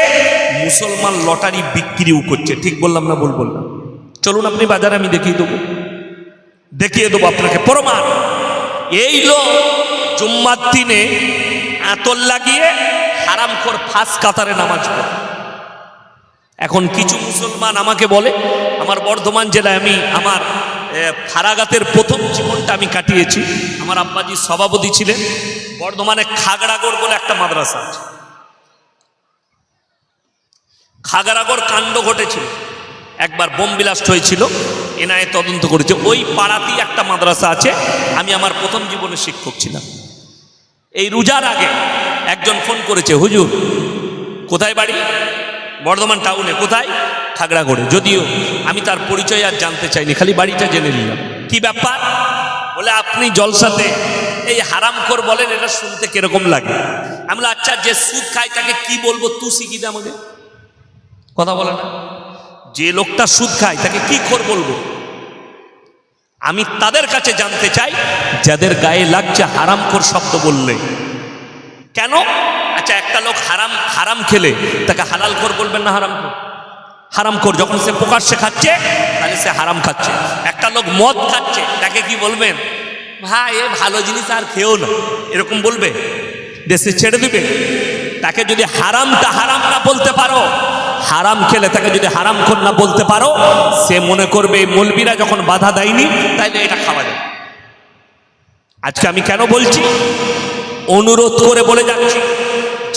মুসলমান লটারি বিক্রিও করছে। ঠিক বললাম না ভুল বললাম? চলুন আপনি বাজারে, আমি দেখিয়ে দেবো আপনাকে প্রমাণ। এই লোক জুম্মার দিনে আতর লাগিয়ে হারামখোর ফাঁস কাতারে নামাজ পড়ে। এখন কিছু মুসলমান আমাকে বলে, আমার বর্ধমান জেলায় আমি আমার ফারাগাতের প্রথম জীবনটা আমি কাটিয়েছি। আমার আব্বাজি সভাপতি ছিলেন। বর্ধমানে খাগড়াগড় বলে একটা মাদ্রাসা আছে। খাগড়াগড় কাণ্ড ঘটেছিল, একবার বোম ব্লাস্ট হয়েছিল, এনআইএ তদন্ত করেছে। ওই পাড়াতেই একটা মাদ্রাসা আছে। আমি আমার প্রথম জীবনে শিক্ষক ছিলাম। এই রোজার আগে একজন ফোন করেছে, হুজুর কোথায় বাড়ি? বর্ধমান টাউনে। কোথায়? খাগড়াগড়ে। যদিও আমি তার পরিচয় আর জানতে চাইনি, খালি বাড়িটা জেনে নিলাম। কি ব্যাপার? বলে আপনি জলসাতে এই হারামখোর বলেন, এটা শুনতে কিরকম লাগে? আমি বলি আচ্ছা, যে সুদ খায় তাকে কি বলবো? তু শিখি দে আমাকে। কথা বলে না? যে লোকটা সুদ খায় তাকে কি খোর বলবো? আমি তাদের কাছে জানতে চাই যাদের গায়ে লাগছে হারামখোর শব্দ বললে। কেন? আচ্ছা, একটা লোক হারাম খেলে তাকে হালালখোর বলবেন না? হারামখোর যখন সে প্রকাশ্যে খাচ্ছে তাহলে সে হারাম খাচ্ছে। একটা লোক মদ খাচ্ছে তাকে কি বলবেন? ভাই এ ভালো জিনিস আর খেও না, এরকম বলবে? দেশে ছেড়ে দিবে? তাকে যদি হারামটা হারাম না বলতে পারো, হারাম খেলে তাকে যদি হারামখোর না বলতে পারো, সে মনে করবে মৌলবীরা যখন বাধা দেয়নি তাইলে এটা খাওয়া যায়। আজকে আমি কেন বলছি? অনুরোধ করে বলে যাচ্ছি,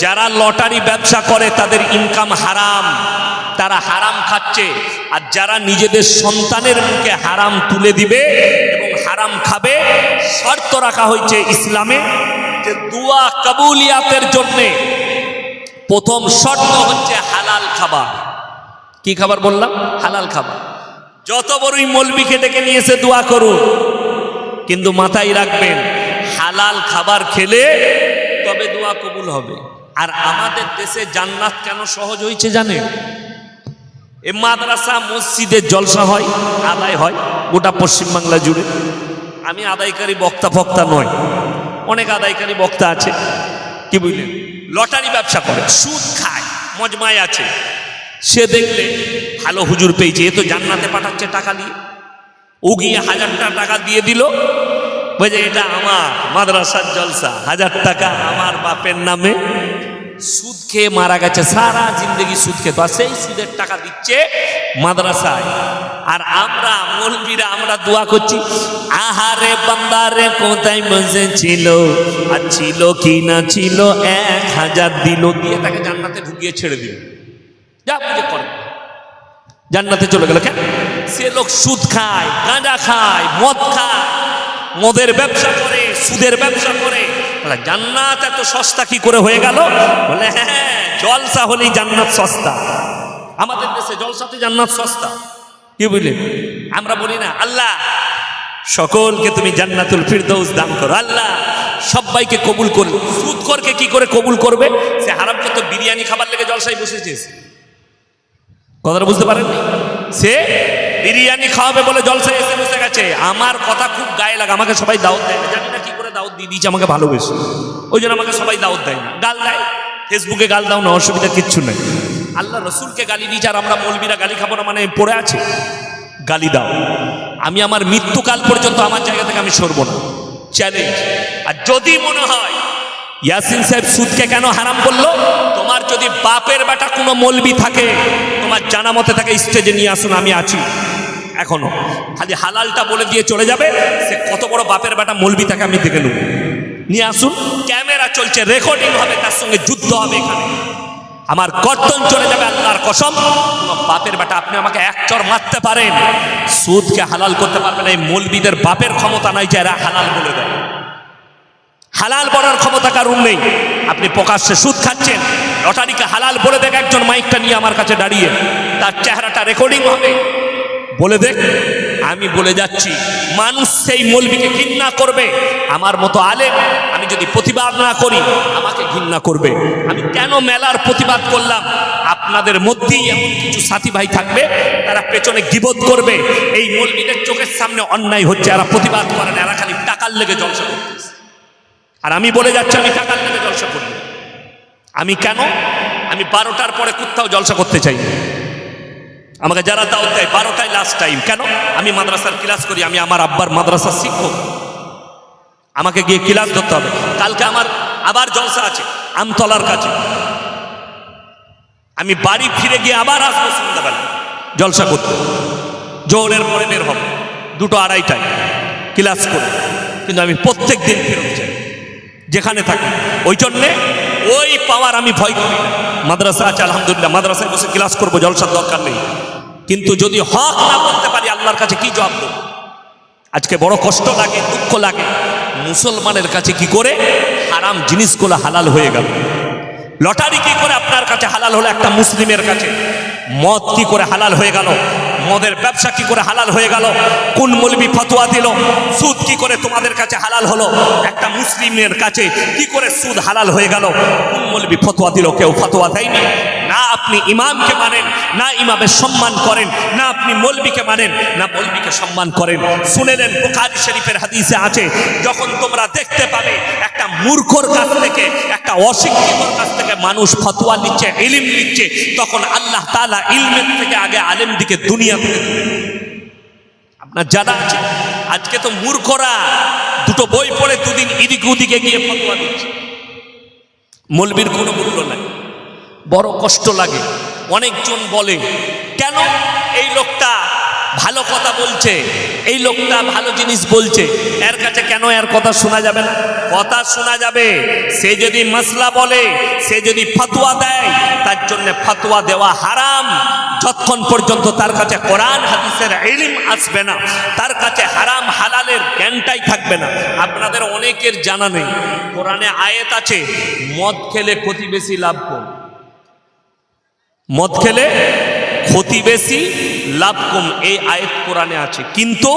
যারা লটারি ব্যবসা করে তাদের ইনকাম হারাম, তারা হারাম খাচ্ছে। আর যারা নিজেদের সন্তানের মুখে হারাম তুলে দিবে এবং হারাম খাবে, শর্ত রাখা হয়েছে ইসলামে যে দুয়া কবুলিয়াতের জন্যে প্রথম শর্ত হচ্ছে হালাল খাবার। কি খাবার বললাম? হালাল খাবার। যত বড়ই মৌলবীকে ডেকে নিয়ে এসে দোয়া করুন, কিন্তু মাথায় রাখবেন হালাল খাবার খেলে তবে দোয়া কবুল হবে। আর আমাদের দেশে জান্নাত কেন সহজ হয়েছে জানেন? এ মাদ্রাসা মসজিদের জলসা হয়, আদায় হয় গোটা পশ্চিমবাংলা জুড়ে। আমি আদায়কারী বক্তা নয়, অনেক আদায়কারী বক্তা আছে, কি বুঝলেন? লটারি ব্যবসা করে, সুদ খায়, মজমায় আছে। সে দেখলে ভালো হুজুর পেয়েছে, এ তো জান্নাতে পাঠাচ্ছে টাকা দিয়ে, ও গিয়ে 1000 টাকা দিয়ে দিল, বুঝে এটা আমার মাদ্রাসার জলসা, 1000 টাকা আমার বাপের নামে। সুদ খেয়ে মারা গেছে, সারা জিন্দগি সুদ খেত, আর সেই সুদের টাকা দিচ্ছে মাদ্রাসায়। আর আমরা মৌলবীরা আমরা দোয়া করছি, আহারে বান্দারে কোথায় বসেছিল, আর ছিল কি না ছিল, 1000 দিল, দিয়ে তাকে জান্নাতে ঢুকিয়ে ছেড়ে দিল। যা বুঝে করে জান্নাতে চলে গেল। কেন? সে লোক সুদ খায়, গাঁজা খায়, মদ খায়, মদের ব্যবসা করে, সুদের ব্যবসা করে। জান্নাত এত সস্তা কি করে হয়ে গেল? বলে হ্যাঁ, জলসা হলেই জান্নাত সস্তা। আমাদের দেশে জলসাতে জান্নাত সস্তা, কি বুঝলেন? আমরা বলি না আল্লাহ সকলকে তুমি জান্নাতুল ফিরদৌস দান করো, আল্লাহ সবাইকে কবুল করো। সুদখোরকে কি করে কবুল করবে? সে হারাম তো বিরিয়ানি খাবার লেগে জলসায় বসেছে। কথাটা বুঝতে পারেননি? সে বিরিয়ানি খাওয়াবে বলে জলসায় এসে বসে গেছে। আমার কথা খুব গায়ে লাগে, আমাকে সবাই দাওয়াত দেয় না, জানি না কি করে দাওয়াত দিয়ে দিয়েছে, আমাকে ভালোবেসে, ওই জন্য আমাকে সবাই দাওয়াত দেয় না। গাল দেয়, ফেসবুকে গাল দাও না, অসুবিধা কিচ্ছু নেই। আল্লাহ রসুলকে গালি দিয়েছে, আর আমরা মৌলবীরা গালি খাবো না মানে পড়ে আছে? গালি দাও, আমি আমার মৃত্যুকাল পর্যন্ত আমার জায়গা থেকে আমি সরব না, চ্যালেঞ্জ। আর যদি মনে হয় ইয়াসিন সাহেব সুদকে কেন হারাম বললো, তোমার যদি বাপের বেটা কোনো মৌলবি থাকে, তোমার জানা মতে থাকে, স্টেজে নিয়ে আসুন, আমি আছি এখনো। খালি হালালটা বলে দিয়ে চলে যাবে, সে কত বড় বাপের বেটা মৌলবি থাকে আমি দেখে নেব। নিয়ে আসুন, ক্যামেরা চলছে, রেকর্ডিং হবে, তার সঙ্গে যুদ্ধ হবে এখানে, আমার গর্দন চলে যাবে আল্লাহর কসম। কোনো বাপের বেটা আপনি আমাকে এক চর মারতে পারেন, সুদকে হালাল করতে পারবেন। এই মৌলবীদের বাপের ক্ষমতা নাই যে এরা হালাল বলে দেয়, হালাল বলার ক্ষমতা কারণ নেই। আপনি প্রকাশ্যে সুদ খাচ্ছেন, লটারিকে হালাল বলে দেখ একজন মাইকটা নিয়ে আমার কাছে দাঁড়িয়ে, তার চেহারাটা রেকর্ডিং হবে, বলে দেখ। আমি বলে যাচ্ছি, মানুষ সেই মৌলবীকে ঘৃণা করবে। আমার মতো আলেম আমি যদি প্রতিবাদ না করি আমাকে ঘৃণা করবে। আমি কেন মেলার প্রতিবাদ করলাম? আপনাদের মধ্যেই এমন কিছু সাথী ভাই থাকবে, তারা পেছনে গীবত করবে। এই মৌলবীদের চোখের সামনে অন্যায় হচ্ছে, এরা প্রতিবাদ করে না, এরা খালি টাকার লেগে জলসা করতেছে। আর আমি বলে যাচ্ছি, আমি টাকার লেগে জলসা করি। আমি কেন? আমি 12টার পরে কোথাও জলসা করতে চাই। আমাকে যারা দাওয়াত দেয় 12টায় লাস্ট টাইম। কেন? আমি মাদ্রাসার ক্লাস করি, আমি আমার আব্বার মাদ্রাসার শিক্ষক, আমাকে গিয়ে ক্লাস ধরতে হবে। কালকে আমার আবার জলসা আছে আমতলার কাছে, আমি বাড়ি ফিরে গিয়ে আবার আসবো সন্ধ্যাবেলা জলসা করতে। জোহরের পরে বের হব 2-2:30টায় ক্লাস করে, কিন্তু আমি প্রত্যেক দিন ফেরত যাই যেখানে থাকি। ওই জন্যে ওই পাওয়ার আমি ভয় করি না। মাদ্রাসা আছে আলহামদুলিল্লাহ, মাদ্রাসায় বসে ক্লাস করবো, জলসার দরকার নেই। কিন্তু যদি হক না বলতে পারি আল্লাহর কাছে কি জবাব দেব? আজকে বড় কষ্ট লাগে, দুঃখ লাগে, মুসলমানের কাছে কি করে হারাম জিনিসগুলো হালাল হয়ে গেল। লটারি কি করে আপনার কাছে হালাল হলো একটা মুসলিমের কাছে? মদ কি করে হালাল হয়ে গেল? মদের ব্যবসা কি করে হালাল হয়ে গেল? কোন মৌলবি ফতোয়া দিল? সুদ কি করে তোমাদের কাছে হালাল হলো? একটা মুসলিমের কাছে কি করে সুদ হালাল হয়ে গেল? কোন মৌলবি ফতোয়া দিল? কেউ ফতোয়া দেয়নি। না আপনি ইমামকে মানেন, না ইমামের সম্মান করেন, না আপনি মৌলবীকে মানেন, না মৌলবীকে সম্মান করেন। শুনে নেন, বুখারী শরীফের হাদিসে আছে, যখন তোমরা দেখতে পাবে একটা মূর্খর কাছ থেকে, একটা অশিক্ষিতর কাছ থেকে মানুষ ফতোয়া নিচ্ছে, ইলম নিচ্ছে, তখন আল্লাহ তাআলা ইলমের থেকে আগে আলেম দিকে দুনিয়া থেকে তুলে নেবে। আপনার জানা আছে, আজকে তো মূর্খরা দুটো বই পড়ে দুদিন এদিক ওদিকে গিয়ে ফতোয়া দিচ্ছে, মৌলবীর কোনো মূল্য নাই। বড় কষ্ট লাগে। অনেকজন বলে, কেন এই লোকটা ভালো কথা বলছে, এই লোকটা ভালো জিনিস বলছে, এর কাছে কেন এর কথা শোনা যাবে না? কথা শোনা যাবে। সে যদি মাসলা বলে, সে যদি ফতোয়া দেয়, তার জন্য ফতোয়া দেওয়া হারাম যতক্ষণ পর্যন্ত তার কাছে কোরআন হাদিসের ইলম আসবে না, তার কাছে হারাম হালালের জ্ঞানটাই থাকবে না। আপনাদের অনেকের জানা নেই, কোরআনে আয়াত আছে, মদ খেলে ক্ষতি বেশি লাভ কম। মদ খেলে ক্ষতি বেশি লাভ কম, এই আয়াত কোরআনে আছে। কিন্তু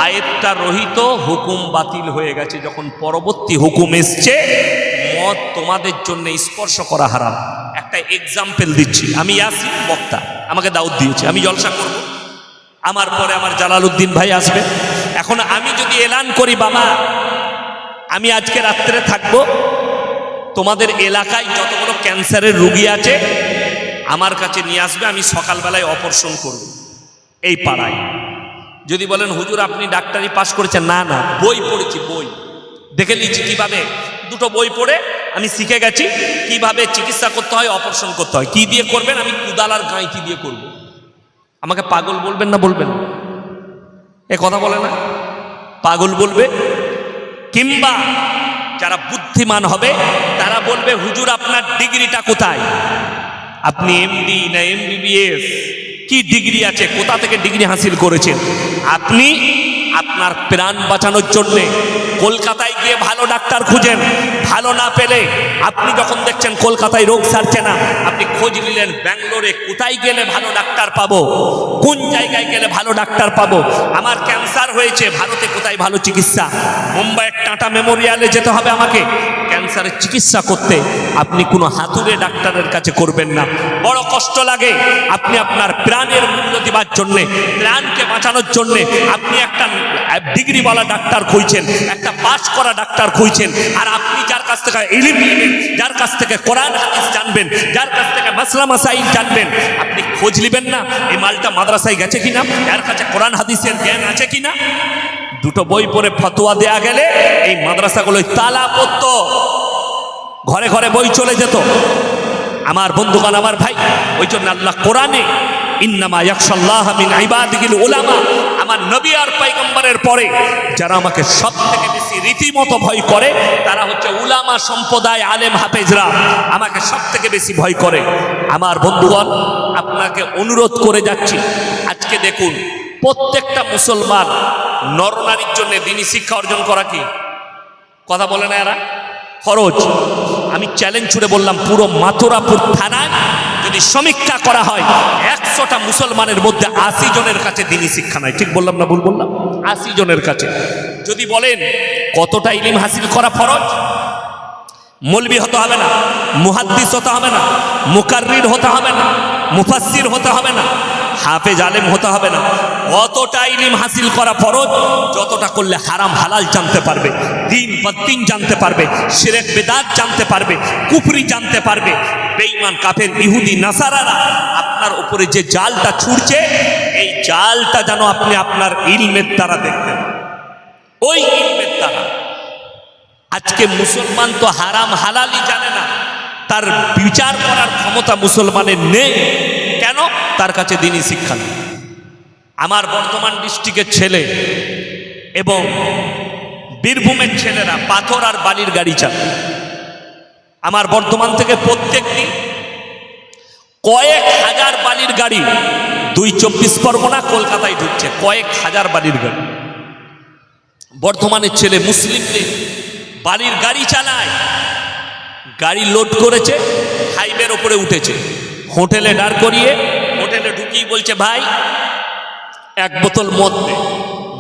আয়াতটা রহিত, হুকুম বাতিল হয়ে গেছে। যখন পরবর্তী হুকুম এসছে, মদ তোমাদের জন্য স্পর্শ করা হারাম। একটা এক্সাম্পল দিচ্ছি, আমি ইয়াসিন বক্তা, আমাকে দাওয়াত দিয়েছে, আমি জলসা করব, আমার পরে আমার জালালউদ্দিন ভাই আসবে। এখন আমি যদি এলান করি, বাবা আমি আজকে রাত্রে থাকবো, তোমাদের এলাকায় যতগুলো ক্যান্সারের রোগী আছে আমার কাছে নিয়ে আসবে, আমি সকালবেলায় অপারেশন করব এই পাড়ায়। যদি বলেন হুজুর আপনি ডাক্তারি পাস করেছেন, না না, বই পড়েছি, বই দেখে নিয়েছি কিভাবে, দুটো বই পড়ে আমি শিখে গেছি কিভাবে চিকিৎসা করতে হয়, অপারেশন করতে হয়। কি দিয়ে করবেন? আমি কুদাল আর গাঁইতি দিয়ে করব। আমাকে পাগল বলবেন না? বলবেন? এ কথা বলে না, পাগল বলবে। কিংবা যারা বুদ্ধিমান হবে তারা বলবে, হুজুর আপনার ডিগ্রিটা কোথায়? আপনি এমডি না এমবিবিএস, কি ডিগ্রি আছে, কোথা থেকে ডিগ্রি হাসিল করেছেন? আপনি আপনার প্রাণ বাঁচানোর জন্য কলকাতায় গিয়ে ভালো ডাক্তার খুঁজেন, ভালো না পেলে আপনি যখন দেখছেন কলকাতায় রোগ সারছে না, আপনি খোঁজ নিলেন ব্যাঙ্গালোরে কোথায় গেলে ভালো ডাক্তার পাবো, কোন জায়গায় গেলে ভালো ডাক্তার পাবো। আমার ক্যান্সার হয়েছে, ভারতে কোথায় ভালো চিকিৎসা? মুম্বাইয়ের টাটা মেমোরিয়ালে যেতে হবে আমাকে ক্যান্সারের চিকিৎসা করতে। আপনি কোনো হাতুড়ে ডাক্তারের কাছে করবেন না। বড় কষ্ট লাগে, আপনি আপনার প্রাণের মূল্য দেওয়ার জন্যে, প্রাণকে বাঁচানোর জন্যে আপনি একটা ডিগ্রিওয়ালা ডাক্তার খুঁজছেন, একটা পাস করা ডাক্তার খুঁজছেন। আর আপনি যার কাছ থেকে ইলম নেবেন, যার কাছ থেকে কোরআন হাদিস জানবেন, যার কাছ থেকে মাসলা মাসাইল জানবেন, আপনি খোঁজ নেবেন না এই মালটা মাদ্রাসায় গেছে কিনা, এর কাছে কোরআন হাদিসের জ্ঞান আছে কিনা। দুটো বই পড়ে ফতোয়া দেয়া গেলে এই মাদ্রাসাগুলোয় তালা পড়তো, ঘরে ঘরে বই চলে যেত। আমার বন্ধুগণ, আমার ভাই, ওই জন্য আল্লাহ কোরআনে ইন্নামা ইয়াখশাল্লাহ মিন ইবাদিহিল উলামা, আমার আমার নবী আর পয়গম্বরের পরে যারা আমাকে সব থেকে বেশি রীতিমতো ভয় করে তারা হচ্ছে উলামা সম্প্রদায়, আলেম হাফেজরা আমাকে সব থেকে বেশি ভয় করে। আমার বন্ধুগণ, আপনাকে অনুরোধ করে যাচ্ছি, আজকে দেখুন প্রত্যেকটা মুসলমান নরনারীর জন্য দিনী শিক্ষা অর্জন করা কি কথা বলে না এরা ফরজ। আমি চ্যালেঞ্জ ছুড়ে বললাম, পুরো মাথুরাপুর থানায় যদি সমীক্ষা করা হয় 100টা মুসলমানের মধ্যে 80 জনের কাছে দিনী শিক্ষা নাই। ঠিক বললাম না ভুল বললাম? 80 জনের কাছে। যদি বলেন কতটা ইলম হাসিল করা ফরজ, মৌলবি হতে হবে না, মুহাদ্দিস হতে হবে না, মুকাররির হতে হবে না, মুফাসসির হতে হবে না, হাফেজ আলেম হতে হবে না, অতটা ইলম হাসিল করা ফরজ যতটা করলে হারাম হালাল জানতে পারবে, দিন বদ্দিন জানতে পারবে, শিরক বিদআত জানতে পারবে, কুফরি জানতে পারবে। বেঈমান কাফের ইহুদি নাসারারা আপনার উপরে যে জালটা ছুড়ছে, এই জালটা যেন আপনি আপনার ইলমের দ্বারা দেখতেন, ওই ইলমের দ্বারা। আজকে মুসলমান তো হারাম হালালই জানে না, তার বিচার করার ক্ষমতা মুসলমানের নেই। কেন? তার কাছে দিনী শিক্ষা নেই। আমার বর্ধমান ডিস্ট্রিক্টের ছেলে এবং বীরভূমের ছেলেরা পাথর আর বালির গাড়ি চালায়। আমার বর্ধমান থেকে প্রত্যেক দিন কয়েক হাজার বালির গাড়ি 24 পরগনা কলকাতায় ঢুকছে, কয়েক হাজার বালির গাড়ি। বর্ধমানের ছেলে মুসলিমদের বালির গাড়ি চালায়, গাড়ি লোড করেছে, হাইওয়ের ওপরে উঠেছে, হোটেলে দাঁড় করিয়ে হোটেলে ঢুকিয়ে বলছে, ভাই এক বোতল মদ দে।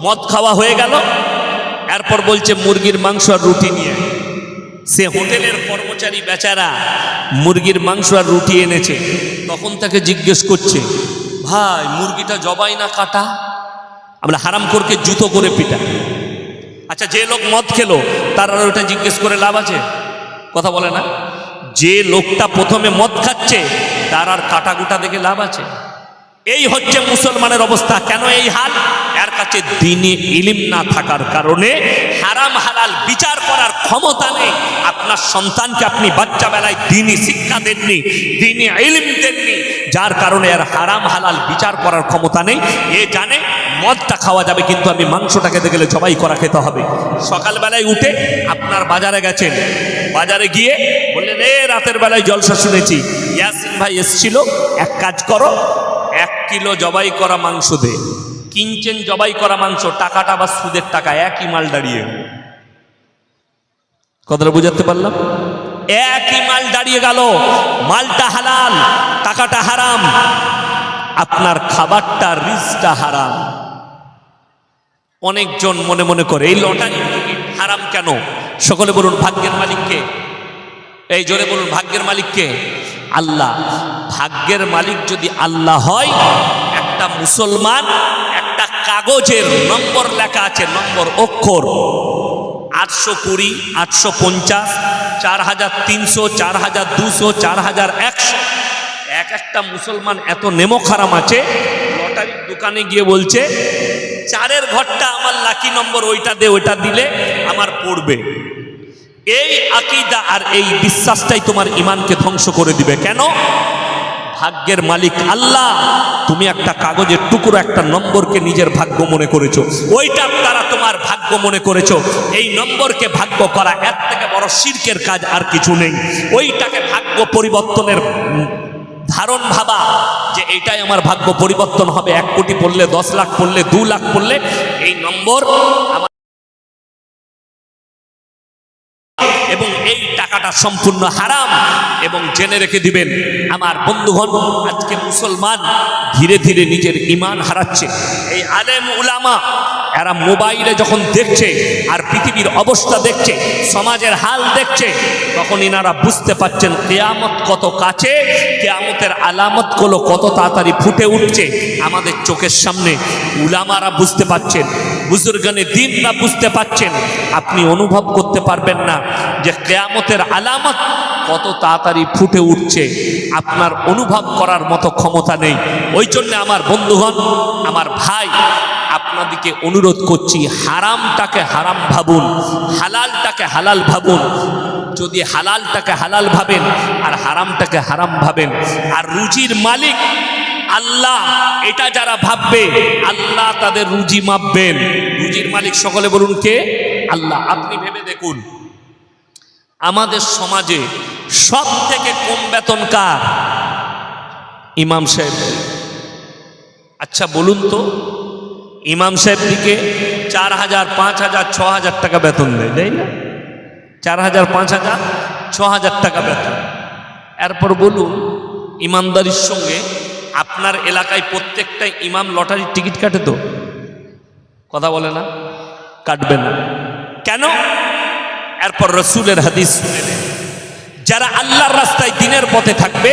মদ খাওয়া হয়ে গেল, এরপর বলছে মুরগির মাংস আর রুটি নিয়ে। সে হোটেলের কর্মচারী বেচারা মুরগির মাংস আর রুটি এনেছে, তখন তাকে জিজ্ঞেস করছে, ভাই মুরগিটা জবাই না কাটা? আমরা হারামখোরকে জুতো করে পিটা। আচ্ছা, যে লোক মদ খেলো তার আর ওটা জিজ্ঞেস করে লাভ আছে? কথা বলে না? যে লোকটা প্রথমে মদ খাচ্ছে তার আর কাটাকুটা দেখে লাভ আছে? এই হচ্ছে মুসলমানের অবস্থা। কেন এই হাল? এর কাছে দ্বীনি ইলম না থাকার কারণে হারাম হালাল বিচার করার ক্ষমতা নেই। আপনার সন্তানকে আপনি বাচ্চা বেলায় দ্বীনি শিক্ষা দেননি, দ্বীনি ইলম দেননি, যার কারণে এর হারাম হালাল বিচার করার ক্ষমতা নেই। এ জানে মদটা খাওয়া যাবে, কিন্তু আমি মাংসটা খেতে গেলে জবাই করা খেতে হবে। সকালবেলায় উঠে আপনার বাজারে গেছেন, বাজারে গিয়ে বললেন, রাতের বেলায় জলসা শুনেছি, ইয়াসিন ভাই এসছিল, এক কাজ করো 1 কিলো জবাই করা মাংস দে। কিনছেন জবাই করা মাংস, টাকাটা বা সুদের টাকা একই মাল দাঁড়িয়ে। কথাটা বুঝাতে পারলাম? একই মাল দাঁড়িয়ে গেল, মালটা হালাল, টাকাটা হারাম, আপনার খাবারটা রিজটা হারাম। অনেকজন মনে মনে করে এই লটারি হারাম কেন? সকলে বলুন ভাগ্যের মালিককে। এই জোরে বলুন ভাগ্যের মালিককে? আল্লাহ। ভাগ্যের মালিক যদি আল্লাহ হয়, একটা মুসলমান একটা কাগজের নম্বর লেখা আছে, নম্বর অক্ষর 820, 850, 4300, 4200, 4100। একটা মুসলমান এত নেমখারাম আছে, লটারির দোকানে গিয়ে বলছে 4-এর ঘরটা আমার লাকি নম্বর, ওইটা দে, ওইটা দিলে আমার পড়বে। এই আকীদা আর এই বিশ্বাসটাই তোমার ঈমানকে ধ্বংস করে দিবে। কেন? ভাগ্যের মালিক আল্লাহ, তুমি একটা কাগজের টুকরো, একটা নম্বরকে নিজের ভাগ্য মনে করেছো, ওইটার দ্বারা তোমার ভাগ্য মনে করেছো। এই নম্বরকে ভাগ্য করা এর থেকে বড় শিরকের কাজ আর কিছু নেই। ওইটাকে ভাগ্য পরিবর্তনের ধারণ ভাবা যে এইটাই আমার ভাগ্য পরিবর্তন হবে। 1 কোটি পড়লে, 10 লাখ পড়লে, 2 লাখ পড়লে এই নম্বর আমার, এবং এই টাকাটা সম্পূর্ণ হারাম। এবং জেনে রেখে দিবেন আমার বন্ধুগণ, আজকে মুসলমান ধীরে ধীরে নিজের ঈমান হারাচ্ছে। এই আলেম উলামা এরা মোবাইলে যখন দেখছে আর পৃথিবীর অবস্থা দেখছে, সমাজের হাল দেখছে, তখন ইনারা বুঝতে পারছেন কিয়ামত কত কাছে, কিয়ামতের আলামতগুলো কত তাড়াতাড়ি ফুটে উঠছে আমাদের চোখের সামনে। উলামারা বুঝতে পারছেন, বুজুর্গানে দ্বীনরা বুঝতে পারছেন। আপনি অনুভব করতে পারবেন না যে কিয়ামতের আলামত কত তাড়াতাড়ি ফুটে উঠছে, আপনার অনুভব করার মতো ক্ষমতা নেই। ওই জন্য আমার বন্ধুগণ, আমার ভাই, আপনাদেরকে অনুরোধ করছি, হারামটাকে হারাম ভাবুন, হালালটাকে হালাল ভাবুন। যদি হালালটাকে হালাল ভাবেন আর হারামটাকে হারাম ভাবেন, আর রুজির মালিক আল্লাহ, এটা যারা ভাববে আল্লাহ তাদের রুজি মাপবেন। রুজির মালিক সকলে বলুন কে? আল্লাহ। আপনি ভেবে দেখুন, আমাদের সমাজে সব থেকে কম বেতন কার? ইমাম সাহেব। আচ্ছা বলুন তো, ইমাম সাহেব দিকে 4,000, 5,000, 6,000 টাকা বেতন দেয়, তাই না? 4,000, 5,000, 6,000 টাকা বেতন। এরপর বলুন, ইমানদারির সঙ্গে আপনার এলাকায় প্রত্যেকটা ইমাম লটারির টিকিট কাটে তো? কথা বলে না? কাটবে না কেন? এরপর রসুলের হাদিস শুনে নেন, যারা আল্লাহর রাস্তায় দিনের পথে থাকবে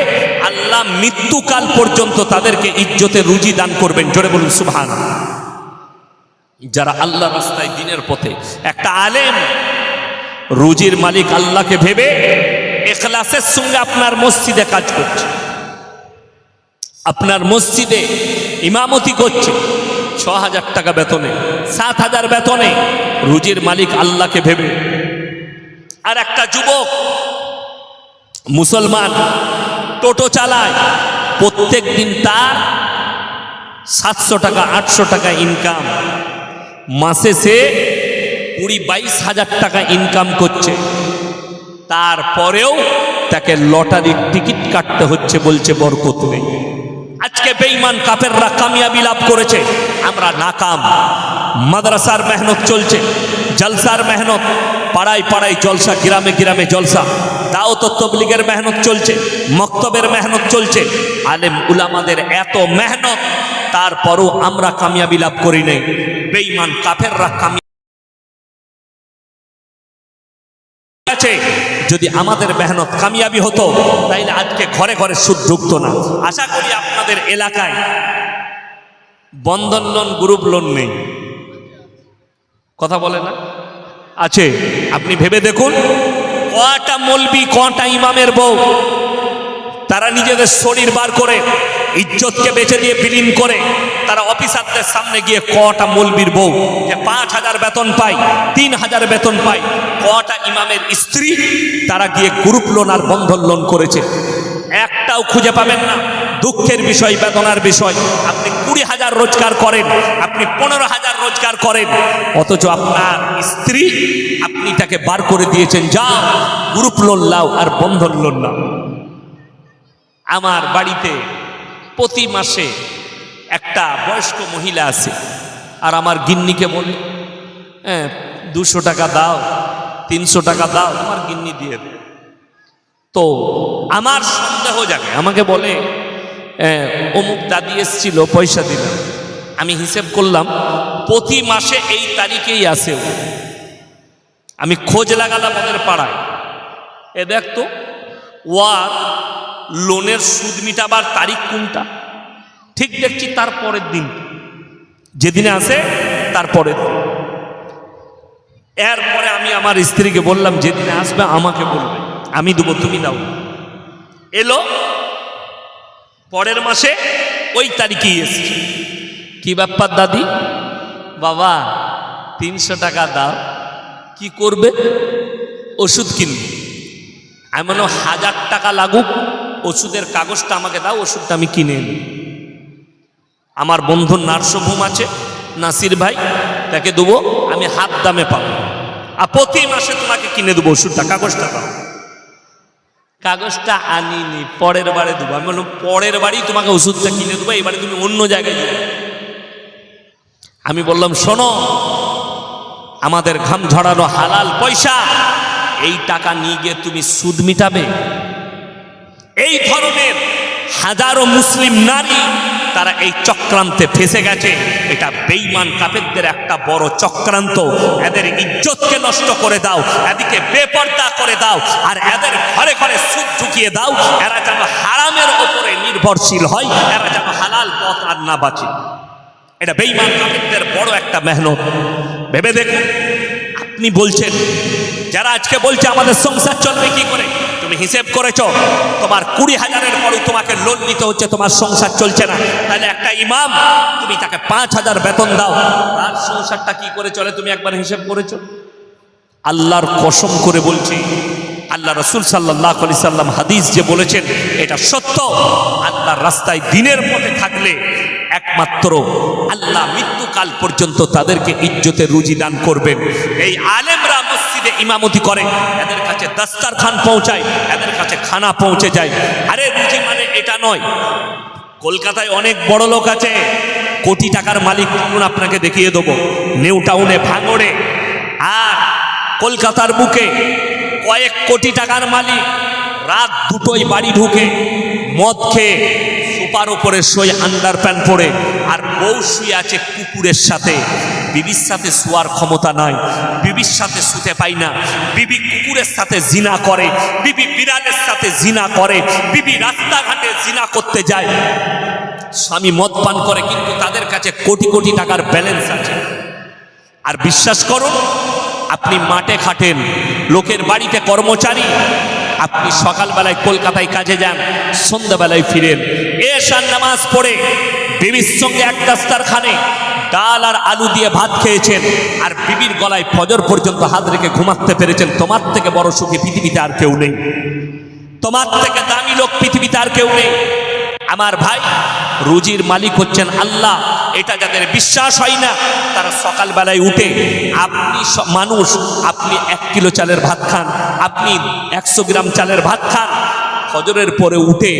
আল্লাহ মৃত্যুকাল পর্যন্ত তাদেরকে ইজ্জতের রুজি দান করবেন। জোরে বলুন সুবহানাল্লাহ। যারা আল্লাহর রাস্তায় দিনের পথে, একটা আলেম রুজির মালিক আল্লাহকে ভেবে ইখলাসের সঙ্গে আপনার মসজিদে কাজ করছে, আপনার মসজিদে ইমামতি করছে, 6,000 টাকা বেতনে, 7,000 বেতনে, রুজির মালিক আল্লাহকে ভেবে। আর একটা যুবক মুসলমান টোটো চালায়, প্রত্যেক দিন তার 700 টাকা 800 টাকা ইনকাম, মাসে সে 20-22 হাজার টাকা ইনকাম করছে, তারপরেও তাকে লটারির টিকিট কাটতে হচ্ছে, বলছে বরকত নেই। আজকে বেঈমান কাফেররা কামিয়াবি লাভ করেছে, আমরা নাকাম। মাদ্রাসার মেহনত চলছে, জলসার মেহনত, পাড়ায় পাড়ায় জলসা, গ্রামে গ্রামে জলসা, দাওয়াত ও তাবলীগের মেহনত চলছে, মক্তবের মেহনত চলছে, আলেম উলামাদের এত মেহনত, তারপরও আমরা কামিয়াবি লাভ করি নাই। বেঈমান কাফেররা আছে। যদি আমাদের মেহনত কামিয়াবি হতো তাইলে আজকে ঘরে ঘরে সুদ ঢুকতো না। আশা করি আপনাদের এলাকায় বন্ধন লোন, গ্রুপ লোন নেই, কথা বলে না? আছে। আপনি ভেবে দেখুন, কয়টা মৌলবি, কয়টা ইমামের বউ, তারা নিজেদের শরীর বার করে, ইজ্জতকে বেচে দিয়ে বিলীন করে, তারা অফিসারদের সামনে গিয়ে কয়টা মৌলবির বউ যে 5,000 বেতন পায়, 3,000 বেতন পায়, কয়টা ইমামের স্ত্রী তারা গিয়ে গ্রুপ লোন আর বন্ধন লোন করেছে, একটাও খুঁজে পাবেন না। দুঃখের বিষয়, বেদনার বিষয়, আপনি 20,000 রোজগার করেন, আপনি 15,000 রোজগার করেন, অথচ আপনার স্ত্রী আপনি তাকে বার করে দিয়েছেন, যা গ্রুপ লোন লাও আর বন্ধন লোন নাও। আমার বাড়িতে প্রতি মাসে একটা বয়স্ক মহিলা আছে, আর আমার গিন্নিকে বলে, 200 টাকা দাও, 300 টাকা দাও, আমার গিন্নি দিয়ে দেয়। তো আমার সন্দেহ জাগে, আমাকে বলে অমুক দাদি এসছিল, পয়সা দিলাম। আমি হিসেব করলাম প্রতি মাসে এই তারিখেই আসে। আমি খোঁজ লাগালাম ওদের পাড়ায়, দেখতো ওয়ার লোনের সুদ মিটাবার তারিখ কোনটা, ঠিক দেখছি তারপরের দিন, যেদিনে আসে তারপরের দিন। এরপরে আমি আমার স্ত্রীকে বললাম, যেদিনে আসবে আমাকে বলবে, আমি দেবো, তুমি দাও। এলো, পরের মাসে ওই তারিখেই এসছে। কি ব্যাপার দাদি? বাবা 300 টাকা দাও। কি করবে? ওষুধ কিনবে। আমি বললাম 1000 টাকা লাগুক, ওষুধের কাগজটা আমাকে দাও, ওষুধটা আমি কিনে এনে। আমার বন্ধুর নার্সিংহোম আছে, নাসির ভাই, তাকে দেবো, আমি হাত দামে পাবো, আর প্রতি মাসে তোমাকে কিনে দেবো ওষুধটা, কাগজটা দাও। কাগজটা আনিনি, পরের বারে দেবো। আমি বললাম পরের বারেই তোমাকে ওষুধটা কিনে দেবো, এবারে তুমি অন্য জায়গায় যাবে। আমি বললাম শোনো, আমাদের ঘাম ঝরানো হালাল পয়সা, এই টাকা নিয়ে গিয়ে তুমি সুদ মিটাবে? এই ধরনের হাজারো মুসলিম নারী তারা এই চক্রান্তে ফেসে গেছে। এটা বেঈমান কাফেরদের একটা বড় চক্রান্ত। এদের ইজ্জতকে নষ্ট করে দাও, এদিকে বেপরদা করে দাও, আর এদের ঘরে ঘরে সুদ ঢুকিয়ে দাও। এরা যেন হারামের ওপরে নির্ভরশীল হয়, এরা যেন হালাল পথ আর না বাঁচে। এটা বেঈমান কাফেরদের বড় একটা মেহনত। ভেবে দেখুন, আপনি বলছেন, যারা আজকে বলছে আমাদের সংসার চলবে কি করে, তুমি হিসেব করেছো তোমার 20,000-এর পরও তোমাকে লোন নিতে হচ্ছে, তোমার সংসার চলছে না। তাহলে একটা ইমাম, তুমি তাকে 5,000 বেতন দাও, তার সংসারটা কি করে চলে তুমি একবার হিসেব করেছো? আল্লাহর কসম করে বলছি, আল্লাহ রসুল সাল্লাল্লাহু আলাইহি সাল্লাম হাদিস যে বলেছেন এটা সত্য। আল্লাহর রাস্তায় দিনের পথে থাকলে একমাত্র আল্লাহ মৃত্যুকাল পর্যন্ত তাদেরকে ইজ্জতের রুজি দান করবেন। এই আলেমরা মসজিদে ইমামতি করে, এদের কাছে দাস্তারখান পৌঁছায়, এদের কাছে খানা পৌঁছে যায়। আরে রুজি মানে এটা নয়। কলকাতায় অনেক বড় লোক আছে, কোটি টাকার মালিক, আপনাকে দেখিয়ে দেবো। নিউ টাউনে, ভাঙড়ে, আর কলকাতার বুকে কয়েক কোটি টাকার মালিক রাত 2টোয় বাড়ি ঢুকে মদ খেয়ে সোফার উপরে শুয়ে আন্ডার প্যান্ট পরে, আর বউ শুয়ে আছে কুকুরের সাথে। বিবির সাথে শোয়ার ক্ষমতা নাই, বিবির সাথে শুতে পাই না, বিবি কুকুরের সাথে জিনা করে, বিবি বিড়ালের সাথে জিনা করে, বিবি রাস্তাঘাটে জিনা করতে যায়, স্বামী মদ পান করে, কিন্তু তাদের কাছে কোটি কোটি টাকার ব্যালেন্স আছে। আর বিশ্বাস করুন, আপনি মাঠে খাটেন, লোকের বাড়িতে কর্মচারী, আপনি সকালবেলায় কলকাতায় কাজে যান, সন্ধ্যাবেলায় ফিরেন, এশার নামাজ পড়ে বিবির সঙ্গে এক দাস্তারখানে ডাল আর আলু দিয়ে ভাত খেয়েছেন, আর বিবির গলায় ফজর পর্যন্ত হাত রেখে ঘুমাতে পেরেছেন। তোমার থেকে বড় সুখী পৃথিবীতে আর কেউ নেই, তোমার থেকে দামি লোক পৃথিবীতে আর কেউ নেই। আমার ভাই, রুজির মালিক হচ্ছেন আল্লাহ। এটা যাদের বিশ্বাস হয় না, তারা সকালবেলায় উঠে, আপনি মানুষ, আপনি 1 কিলো চালের ভাত খান, আপনি 100 গ্রাম চালের ভাত খান, ফজরের পরে উঠে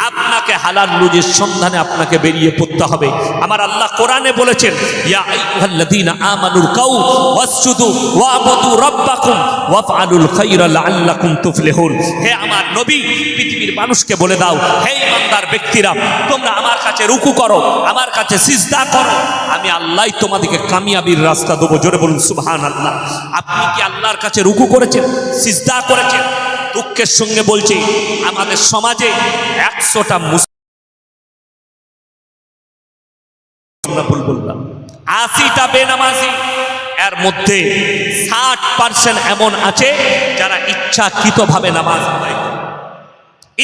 আপনাকে হালাল রুজির সন্ধানে আপনাকে বেরিয়ে পড়তে হবে। আমার আল্লাহ কোরআনে বলেছেন, ইয়া আইয়ুহাল্লাযীনা আমানুর কাউ ওয়াসজুদু ওয়া'বুদু রাব্বাকুম ওয়াফআলুল খায়রা লাআল্লাকুম তুফলিহুন। হে আমার নবী, পৃথিবীর মানুষকে বলে দাও, হে ইমানদার ব্যক্তিরা, তোমরা আমার কাছে রুকু করো, আমার কাছে সিজদা করো, আমি আল্লাহই তোমাদেরকে কামিয়াবির রাস্তা দেবো। জোরে বলুন সুবহানাল্লাহ। আপনি কি আল্লাহর কাছে রুকু করেছেন, সিজদা করেছেন? দুঃখের সঙ্গে বলছি, আমাদের সমাজে 100টা মুসলিম, 80টা বেনামাজি, এর মধ্যে 60% এমন আছে যারা ইচ্ছাকৃতভাবে নামাজ পড়ে,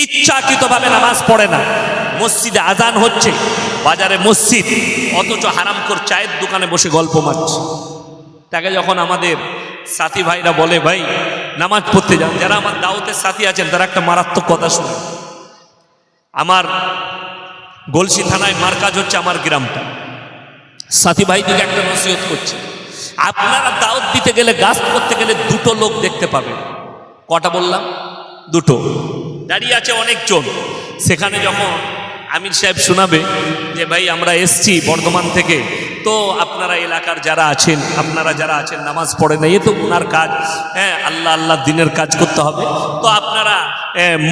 ইচ্ছাকৃতভাবে নামাজ পড়ে না। মসজিদে আজান হচ্ছে, বাজারে মসজিদ, অথচ হারামখোর চায়ের দোকানে বসে গল্প মারছে। তাকে যখন আমাদের সাথী ভাইরা বলে, ভাই নামাজ পড়তে যান, যারা আমার দাওয়াতের সাথী আছেন তারা একটা মারাত্মক কথা শুনে। আমার গলসি থানায় মার্কাজ হচ্ছে আমার গ্রামটা। সাথী ভাইদিকে একটা নসিহত করছে, আপনারা দাওয়াত দিতে গেলে, গাছ করতে গেলে 2টো লোক দেখতে পাবেন। কটা বললাম? 2টো। দাঁড়িয়ে আছে অনেকজন। সেখানে যখন আমির সাহেব শোনাবে যে ভাই আমরা এসছি বর্ধমান থেকে, তো আপনারা এলাকার যারা আছেন, আপনারা যারা আছেন নামাজ পড়ে না, এ তো ওনার কাজ, হ্যাঁ আল্লাহ আল্লাহ দিনের কাজ করতে হবে, তো আপনারা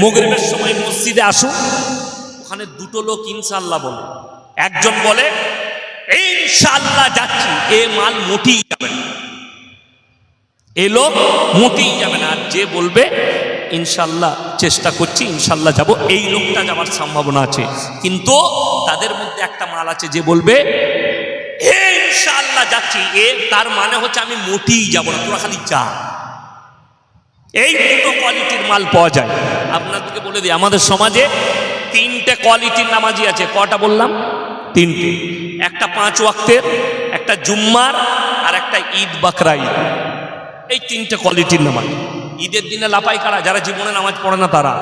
মাগরিবের সময় মসজিদে আসুন। ওখানে 2টো লোক ইনশাআল্লাহ বলে, একজন বলে ইনশাআল্লাহ যাচ্ছি, এ মাল মোটেই যাবে না, এ লোক মোটেই যাবে না। আর যে বলবে ইনশাআল্লাহ চেষ্টা করছি, ইনশাআল্লাহ যাব, এই লোকটা যাওয়ার সম্ভাবনা আছে। কিন্তু তাদের মধ্যে একটা মাল আছে, যে বলবে ইনশাআল্লাহ যাচ্ছি, তার মানে হচ্ছে আমি মোটেই যাব না, তোরা খালি যা। এই 2টো কোয়ালিটির মাল পাওয়া যায়। আপনাদেরকে বলে দিই, আমাদের সমাজে 3টে কোয়ালিটির নামাজি আছে। কটা বললাম? 3টে। একটা 5 ওয়াক্তের, একটা জুম্মার, আর একটা ঈদ বাকরা ঈদ। এই 3টে কোয়ালিটির নামাজ। ঈদের দিনে লাপাই কারা? যারা জীবনে নামাজ পড়ে না তারা।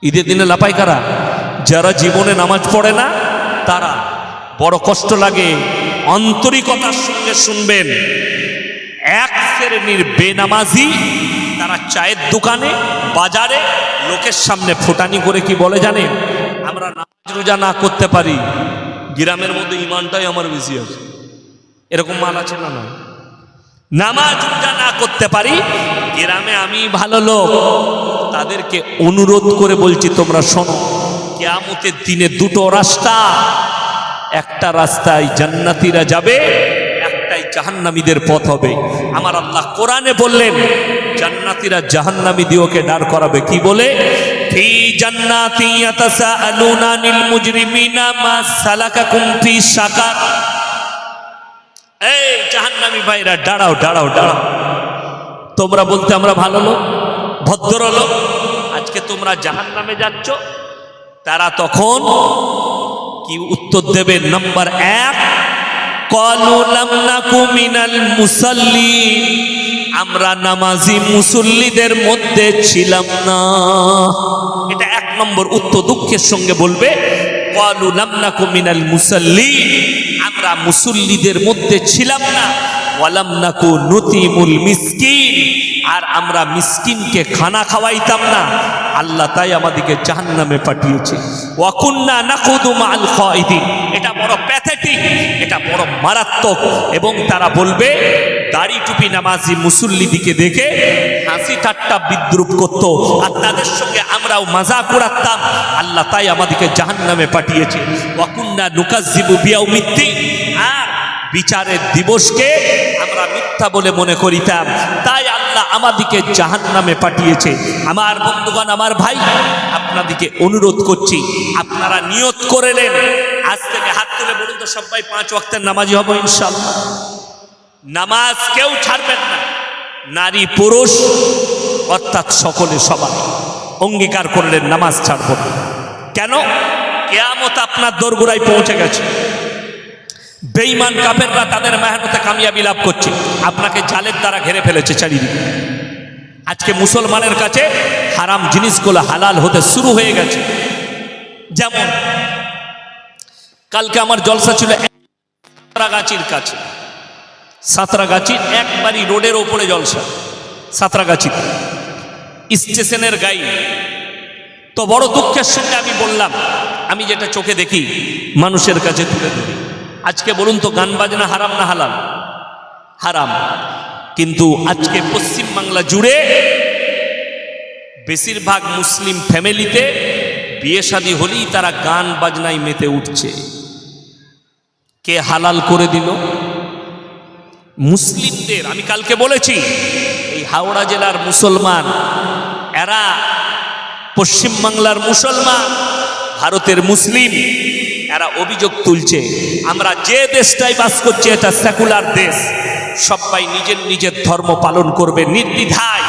ঈদের দিনে লাপাই কারা? যারা জীবনে নামাজ পড়ে না তারা। বড় কষ্ট লাগে, আন্তরিকতার সঙ্গে শুনবেন। 1 শ্রেণীর বেনামাজি, তারা চায়ের দোকানে, বাজারে লোকের সামনে ফোটানি করে কি বলে জানেন? আমরা নামাজ রোজা না করতে পারি, গ্রামের মধ্যে ইমানটাই আমার বেশি আছে। এরকম মাল আছে না? না, নামাজ রোজা না করতে পারি, গ্রামে আমি ভালো লোক। তাদেরকে অনুরোধ করে বলছি, তোমরা শোনো, কিয়ামতের দিনে 2টো রাস্তা, একটা রাস্তায় জান্নাতীরা যাবে, একটাই জাহান্নামীদের পথ হবে। আমার আল্লাহ কোরআনে বললেন, জান্নাতীরা জাহান্নামী দিওকে দাঁড় করাবে। কি বলে? ফি জান্নাতি ইয়াতাসাআলুনা আনিল মুজরিমিনা মা সালাকাকুম ফি সাকার। এই জাহান্নামী ভাইরা, দাঁড়াও দাঁড়াও দাঁড়াও, তোমরা বলতে আমরা ভালো লোক, ভদ্রলোক, আজকে তোমরা জাহান্নামে যাচ্ছ। তারা তখন কি উত্তর দেবে? নাম্বার 1, ক্বালু লাম নাকু মিনাল মুসাল্লিন, আমরা নামাজি মুসল্লিদের মধ্যে ছিলাম না। এটা এক নম্বর উত্তর দুঃখের সঙ্গে বলবে, ক্বালু লাম নাকু মিনাল মুসাল্লিন, আমরা মুসল্লিদের মধ্যে ছিলাম না। ওয়ালাম নাকু নুতিমুল মিসকিন, আর আমরা মিসকিনকে খানা খাওয়াইতাম না। আল্লাহ তাই আমাদেরকে জাহান্নামে পাঠিয়েছে। ওয়া কুন্না নাকুদু মাআল খাইদিন, এটা বড় প্যাথেটিক, এটা বড় মারাত্মক। এবং তারা বলবে দাড়ি টুপি নামাজি মুসল্লিদিকে দেখে হাসি ঠাট্টা বিদ্রুপ করত, আর তাদের সঙ্গে আমরাও মাজাক উড়াতাম। আল্লাহ তাই আমাদেরকে জাহান্নামে পাঠিয়েছে। ওয়া কুন্না নুকাজ্জিবু বিয়াউমিদ্দিন, আর বিচারের দিবসকে আমরা মিথ্যা বলে মনে করিতাম, তাই আল্লাহ আমাদিকে জাহান্নামে পাঠিয়েছে। আমার বন্ধুগণ, আমার ভাই, আপনাদিকে অনুরোধ করছি, আপনারা নিয়ত করে নেন, আজ থেকে হাত তুলে বলুন তো সবাই 5 ওয়াক্তের নামাজি হব ইনশাআল্লাহ। নামাজ কেউ ছাড়বেন না, নারী পুরুষ অর্থাৎ সকলে সবাই অঙ্গীকার করলেন নামাজ ছাড়ব না। কেন? কিয়ামত আপনার দোরগোড়ায় পৌঁছে গেছে। বেঈমান কাফেররা তাদের মেহনতে কামিয়াবি লাভ করছে, আপনাকে জালের দ্বারা ঘিরে ফেলেছে চারিদিকে। আজকে মুসলমানের কাছে হারাম জিনিসগুলো হালাল হতে শুরু হয়ে গেছে। যেমন কালকে আমার জলসা ছিল সাঁতরাগাছির কাছে, সাঁতরাগাছির একবারই রোডের ওপরে জলসা, সাঁতরাগাছি স্টেশনের গায়ে। তো বড় দুঃখের সঙ্গে আমি বললাম, আমি যেটা চোখে দেখি মানুষের কাছে তুলে ধরি। আজকে বলুন তো গান বাজনা হারাম না হালাল? হারাম। কিন্তু আজকে পশ্চিমবাংলা জুড়ে বেশিরভাগ মুসলিম ফ্যামিলিতে বিয়ে শাদী হলেই তারা গান বাজনায় মেতে উঠছে। কে হালাল করে দিল? মুসলিমদের। আমি কালকে বলেছি, এই হাওড়া জেলার মুসলমান, এরা পশ্চিমবাংলার মুসলমান, ভারতের মুসলিম, এরা অভিযোগ তুলছে আমরা যে দেশটাই বাস করছি এটা সেকুলার দেশ, সবাই নিজের নিজের ধর্ম পালন করবে নির্দ্বিধায়,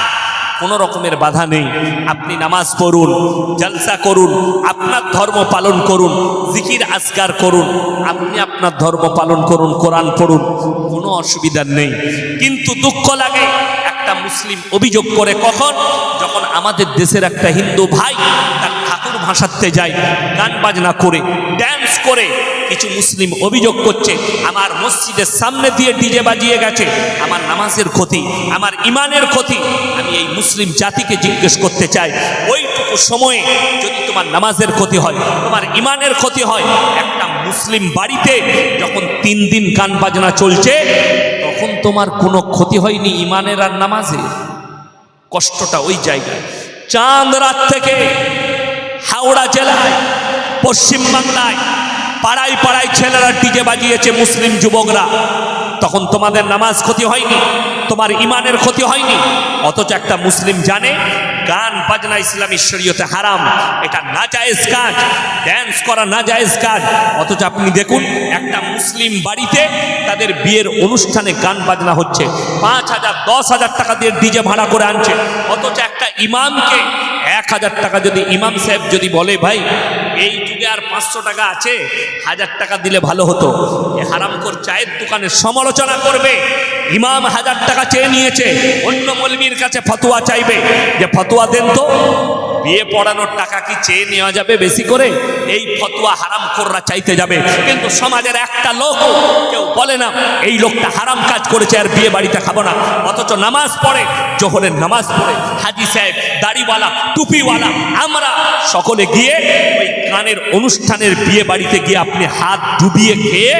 কোনো রকমের বাধা নেই। আপনি নামাজ পড়ুন, জলসা করুন, আপনার ধর্ম পালন করুন, জিকির আজকার করুন, আপনি আপনার ধর্ম পালন করুন, কোরআন পড়ুন, কোনো অসুবিধা নেই। কিন্তু দুঃখ লাগে একটা মুসলিম অভিযোগ করে কখন? যখন আমাদের দেশের একটা হিন্দু ভাই তার ঠাকুর ভাসাতে যায় গান বাজনা করে, ড্যান্স করে। কিছু মুসলিম অভিযোগ করছে আমার মসজিদের সামনে দিয়ে ডিজে বাজিয়ে গেছে, আমার নামাজের ক্ষতি, আমার ইমানের ক্ষতি। আমি এই মুসলিম জাতিকে জিজ্ঞেস করতে চাই, ওইটুকু সময়ে যদি তোমার নামাজের ক্ষতি হয়, তোমার ইমানের ক্ষতি হয়, একটা মুসলিম বাড়িতে যখন 3 দিন গান বাজনা চলছে, তখন তোমার কোনো ক্ষতি হয়নি ইমানের আর নামাজের? কষ্টটা ওই জায়গায়। চাঁদ রাত থেকে হাওড়া জেলায়, পশ্চিমবাংলায় পাড়ায় পাড়ায় ছেলেরা ডিজে বাজিয়েছে মুসলিম যুবকরা, তখন তোমাদের নামাজ ক্ষতি হয়নি, তোমার ইমানের ক্ষতি হয়নি। অথচ একটা মুসলিম জানে গান বাজনা ইসলামী শরীয়তে হারাম, এটা নাজায়েজ কাজ, ড্যান্স করা নাজায়েজ কাজ। অথচ আপনি দেখুন একটা মুসলিম বাড়িতে তাদের বিয়ের অনুষ্ঠানে গান বাজনা হচ্ছে, 5,000 10,000 টাকা দিয়ে ডিজে ভাড়া করে আনছে। অথচ একটা ইমামকে 1,000 টাকা যদি ইমাম সাহেব যদি বলে, ভাই এই যুগে আর 500 টাকা আছে, 1000 টাকা দিলে ভালো হতো, এ হারামখোর চায়ের দোকানের সমালোচনা করবে। ইমাম 1000 টাকা চেয়ে নিয়েছে, অন্য মৌলবীর কাছে ফতোয়া চাইবে যে ফতোয়া দেন তো, বিয়ে পড়ানোর টাকা কি চেয়ে নেওয়া যাবে বেশি করে? এই ফতোয়া হারামখোররা চাইতে যাবে। কিন্তু সমাজের একটা লোক কেউ বলে না এই লোকটা হারাম কাজ করেছে আর বিয়ে বাড়িতে খাবো না। অথচ নামাজ পড়ে, জোহরের নামাজ পড়ে, হাজি সাহেব, দাড়িওয়ালা, টুপিওয়ালা, আমরা সকলে গিয়ে ওই গানের অনুষ্ঠানের বিয়ে বাড়িতে গিয়ে আপনি হাত ডুবিয়ে খেয়ে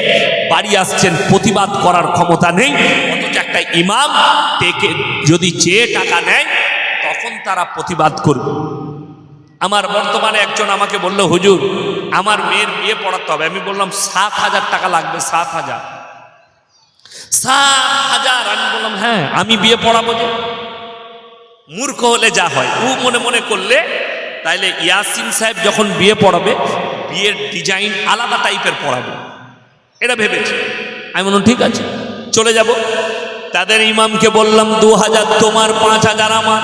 বাড়ি আসছেন, প্রতিবাদ করার ক্ষমতা নেই। অথচ একটা ইমাম থেকে যদি চেয়ে টাকা নেয় তখন তারা প্রতিবাদ করবে। আমার বর্তমানে একজন আমাকে বলল, হুজুর আমার মেয়ের বিয়ে পড়াতে হবে। আমি বললাম 7,000 টাকা লাগবে। 7,000? আমি বললাম হ্যাঁ আমি বিয়ে পড়াবো। যে মূর্খ হলে যা হয়, ও মনে মনে করলে তাইলে ইয়াসিন সাহেব যখন বিয়ে পড়াবে বিয়ের ডিজাইন আলাদা টাইপের পড়াবে, এটা ভেবেছে। আমি বললাম ঠিক আছে চলে যাব। তাদের ইমামকে বললাম 2,000 তোমার, 5,000 আমার।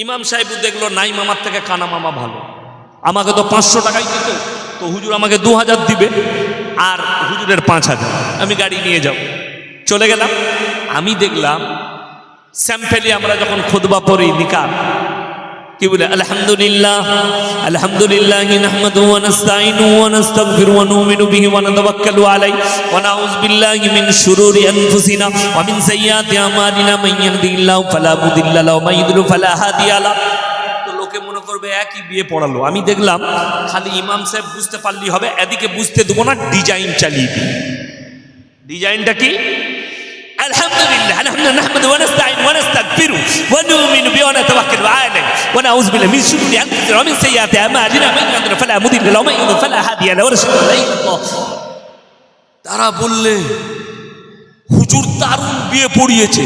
ইমাম সাহেব দেখলো নাই মামার থেকে কানা মামা ভালো, আমাকে তো 500 টাকাই দিত, তো হুজুর আমাকে 2,000 দিবে। আর হুজুরের 5,000, আমি গাড়ি নিয়ে যাব। চলে গেলাম, আমি দেখলাম স্যাম্পেলি আমরা যখন খুতবা পড়ি নিকার কি বলে, আলহামদুলিল্লাহ আলহামদুলিল্লাহ নাহমাদুহু ওয়া নাস্তাঈনুহু ওয়া নাস্তাগফিরুহু ওয়া নু'মিনু বিহি ওয়া নাতাওয়াক্কালু আলাইহি ওয়া নাউযু বিল্লাহি মিন শুরুরি আনফুসিনা ওয়া মিন সাইয়্যাতি আমালিনা মান ইয়াহদিহিল্লাহু ফালা মুদিল্লা লাহু ওয়া মান ইউদ্লিল ফালা হাদিয়া লাহু। তো লোকে মনে করবে একই বিয়ে পড়ালো। আমি দেখলাম খালি ইমাম সাহেব বুঝতে পারলেই হবে, এদিকে বুঝতে দেবো না, ডিজাইন চালিয়ে দিই। ডিজাইনটা কি? আলহামদুলিল্লাহ আলহামদুলিল্লাহ নাহমাদুহু ওয়া নাস্তাঈনুহু ওয়া নাস্তাগফিরুহু ওয়া নু'মিনু বিহি ওয়া নাতাওয়াক্কালু আলাইহি ওয়া নাউযু বিল্লাহি মিন শুরুরি আনফুসিনা ওয়া মিন সাইয়্যাতি আমালিনা মান ইয়াহদিহিল্লাহু ফালা মুদিল্লা লাহু ওয়া মান ইউদ্লিল ফালা হাদিয়া লাহু। তারা বললে হুজুর দারুণ বিয়ে পড়িয়েছে।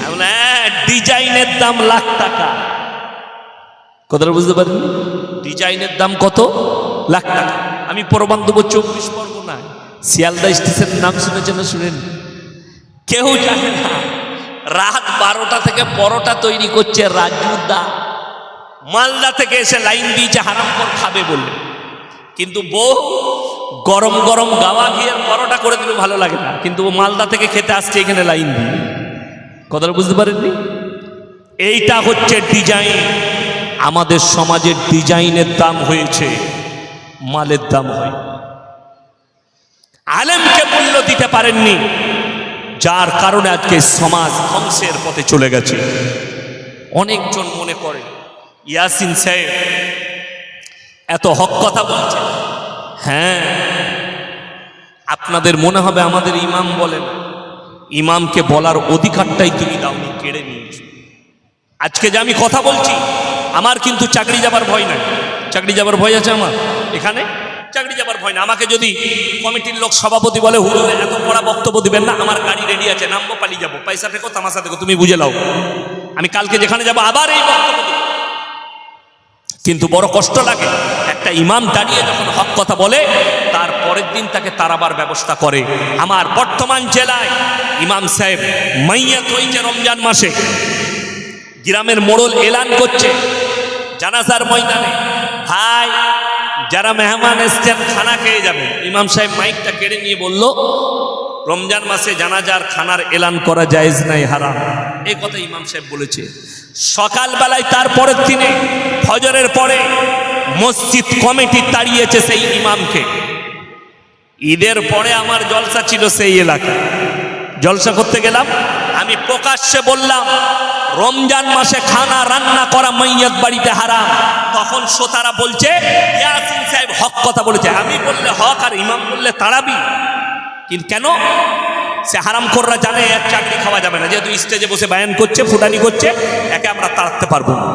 আমি বললাম হ্যাঁ, ডিজাইনের দাম লাখ টাকা। কথাটা বুঝতে পারেন? ডিজাইনের দাম কত? লাখ টাকা। আমি প্রমাণ দেবো 24 পরগনায় শিয়ালদা স্টেশনের নাম শুনেছেন না? শুনেন? কেউ জানে না। রাত 12টা থেকে পরোটা তৈরি করছে রাজুদা, মালদা থেকে এসে লাইন দিয়েছে হারাম করে খাবে বলে। কিন্তু বউ গরম গরম গাওয়া ঘিয়ের পরোটা করে দিলে ভালো লাগে না, কিন্তু ও মালদা থেকে খেতে আসছে এখানে লাইন দিয়ে। কথাটা বুঝতে পারেননি? এইটা হচ্ছে ডিজাইন। আমাদের সমাজের ডিজাইনের দাম হয়েছে, মালের দাম হয়। আলেমকে মূল্য দিতে পারেননি, যার কারণে আজকে সমাজ ধ্বংসের পথে চলে গেছে। অনেকজন মনে করে ইয়াসিন সাহেব এত হক কথা বলছে। হ্যাঁ, আপনাদের মনে হবে আমাদের ইমাম বলেন, ইমামকে বলার অধিকারটাই তুমি দাওনি, কেড়ে নিয়েছো। আজকে যে আমি কথা বলছি, আমার কিন্তু চাকরি যাবার ভয় নাই। চাকরি যাবার ভয় আছে আমার? এখানে চাকরি যাবার ভয় না। আমাকে যদি কমিটির লোক সভাপতি বলে হুজুর এত বড় বক্তব্য দিবেন না, আমার গাড়ি রেডি আছে, নামবো, পালিয়ে যাবো, পয়সা থেকো তামাশা থেকো, তুমি বুঝে নাও। আমি কালকে যেখানে যাবো আবার এই বক্তব্য দেব। কিন্তু বড় কষ্ট লাগে একটা ইমাম দাঁড়িয়ে যখন হক কথা বলে, তার পরের দিন তাকে তাড়াবার ব্যবস্থা করে। আমার বর্তমান জেলায় ইমাম সাহেব মাইয়াত হয়েছে রমজান মাসে, গ্রামের মোড়ল এলান করছে জানাজার ময়দানে, ভাই যারা মেহমান এসছেন খানা খেয়ে যাবেন। ইমাম সাহেব মাইকটা কেড়ে নিয়ে বলল, রমজান মাসে জানাজার খানার এলান করা জায়েজ নাই, হারাম। এই কথা ইমাম সাহেব বলেছে। সকালবেলায় তারপরের দিনে ফজরের পরে মসজিদ কমিটি তাড়িয়েছে সেই ইমামকে। ঈদের পরে আমার জলসা ছিল সেই এলাকায়, জলসা করতে গেলাম, আমি প্রকাশ্যে বললাম রমজান মাসে খানা রান্না করা মাইয়াত বাড়িতে হারাম। তখন শ্রোতারা বলছে ইয়াসিন সাহেব হক কথা বলেছে। আমি বললে হক আর ইমাম বললে তাড়াবি? কিন্তু কেন? সে হারাম খোররা জানে এক চাকরি খাওয়া যাবে না, যেহেতু স্টেজে বসে বায়ান করছে, ফুটানি করছে, একে আমরা তাড়াতে পারবো না।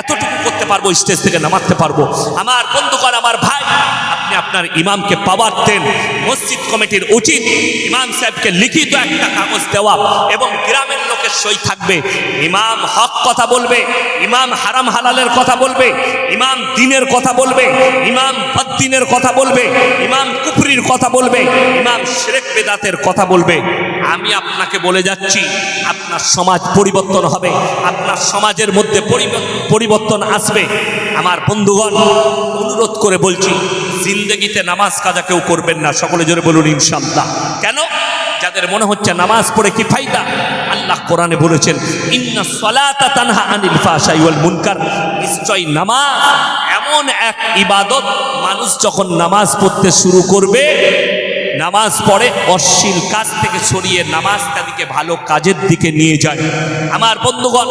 এতটুকু করতে পারবো, স্টেজ থেকে নামাতে পারবো। আমার বন্ধুগণ, আমার ভাই, আপনি আপনার ইমামকে পাওয়ার দেন। মসজিদ কমিটির উচিত ইমাম সাহেবকে লিখিত একটা কাগজ দেওয়া, এবং গ্রামের লোকের সই থাকবে। ইমাম হক কথা বলবে, ইমাম হারাম হালালের কথা বলবে, ইমাম দিনের কথা বলবে, ইমাম বদ্দিনের কথা বলবে, ইমাম কুফরির কথা বলবে, ইমাম শিরক বেদাতের কথা বলবে। আমি আপনাকে বলে যাচ্ছি, আপনার সমাজ পরিবর্তন হবে, আপনার সমাজের মধ্যে পরিবর্তন আসবে। আমার বন্ধুগণ, অনুরোধ করে বলছি, জিন্দেগিতে নামাজ কাজা কেউ করবেন না। সকলে জোরে বলুন ইনশাআল্লাহ। কেন? যাদের মনে হচ্ছে নামাজ পড়ে কি ফায়দা, আল্লাহ কোরআনে বলেছেন ইন্নাস সালাতা তানহা আনিল ফাহশাই ওয়াল মুনকার। নিশ্চয় নামাজ এমন এক ইবাদত, মানুষ যখন নামাজ পড়তে শুরু করবে, নামাজ পড়ে অশ্লীল কাজ থেকে সরিয়ে নামাজটাকে ভালো কাজের দিকে নিয়ে যায়। আমার বন্ধুগণ,